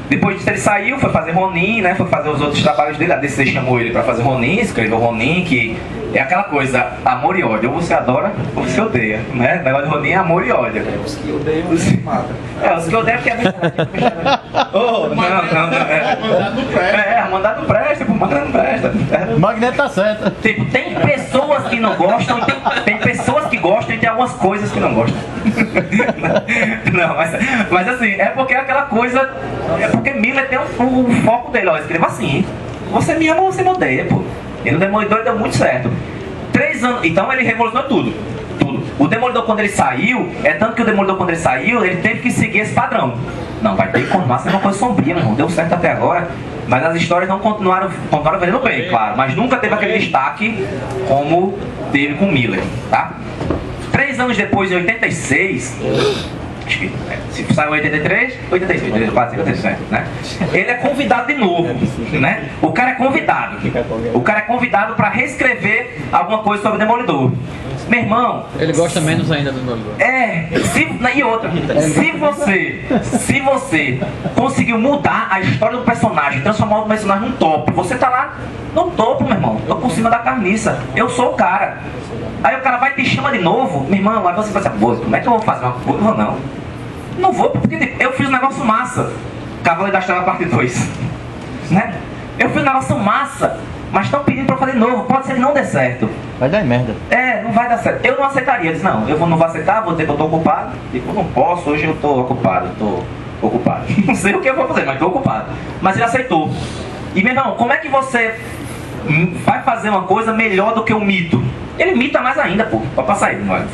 Depois disso ele saiu, foi fazer Ronin, né? Foi fazer os outros trabalhos dele. A DC chamou ele para fazer Ronin, escreveu Ronin, que é aquela coisa, amor e ódio. Ou você adora, ou você odeia, né? O negócio de Ronin é amor e ódio. Os que odeiam, você mata. Os que odeiam porque é a mandado presta, pô, mandado não presta. Magneto tá certo. Tipo, tem pessoas que não gostam, tem pessoas que gostam e tem algumas coisas que não gostam. Não, mas assim, é porque é aquela coisa. É porque Miller tem um foco dele, ó, escreva assim, você me ama ou você me odeia, pô. E no Demolidor deu muito certo. 3 anos, então ele revolucionou tudo. O Demolidor quando ele saiu, é tanto que o Demolidor quando ele saiu, ele teve que seguir esse padrão. Não, vai ter que continuar sendo uma coisa sombria, meu irmão, deu certo até agora. Mas as histórias não continuaram vendendo bem, claro. Mas nunca teve aquele destaque como teve com Miller, tá? 3 anos depois, em 86... se saiu em 83, 86, 84, 87, né? Ele é convidado de novo, né? O cara é convidado para reescrever alguma coisa sobre o Demolidor. Meu irmão, ele gosta menos ainda do Demolidor. E outra, se você conseguiu mudar a história do personagem, transformar o personagem num topo, você tá lá no topo, meu irmão, tô por cima da carniça, eu sou o cara. Aí o cara vai e te chama de novo, meu irmão, aí você pensa, pô, como é que eu vou fazer uma coisa? Não vou, porque eu fiz um negócio massa. Cavaleiro das Trevas parte 2, né? Eu fiz um negócio massa, mas estão pedindo pra eu fazer de novo. Pode ser que não dê certo. Vai dar merda. Não vai dar certo. Eu não aceitaria. Eu disse, não, eu não vou aceitar, vou dizer que eu tô ocupado. Tipo, não posso, hoje eu tô ocupado, Não sei o que eu vou fazer, mas tô ocupado. Mas ele aceitou. E, meu irmão, como é que você vai fazer uma coisa melhor do que o mito? Ele mita mais ainda, pô. Pode passar aí, mano.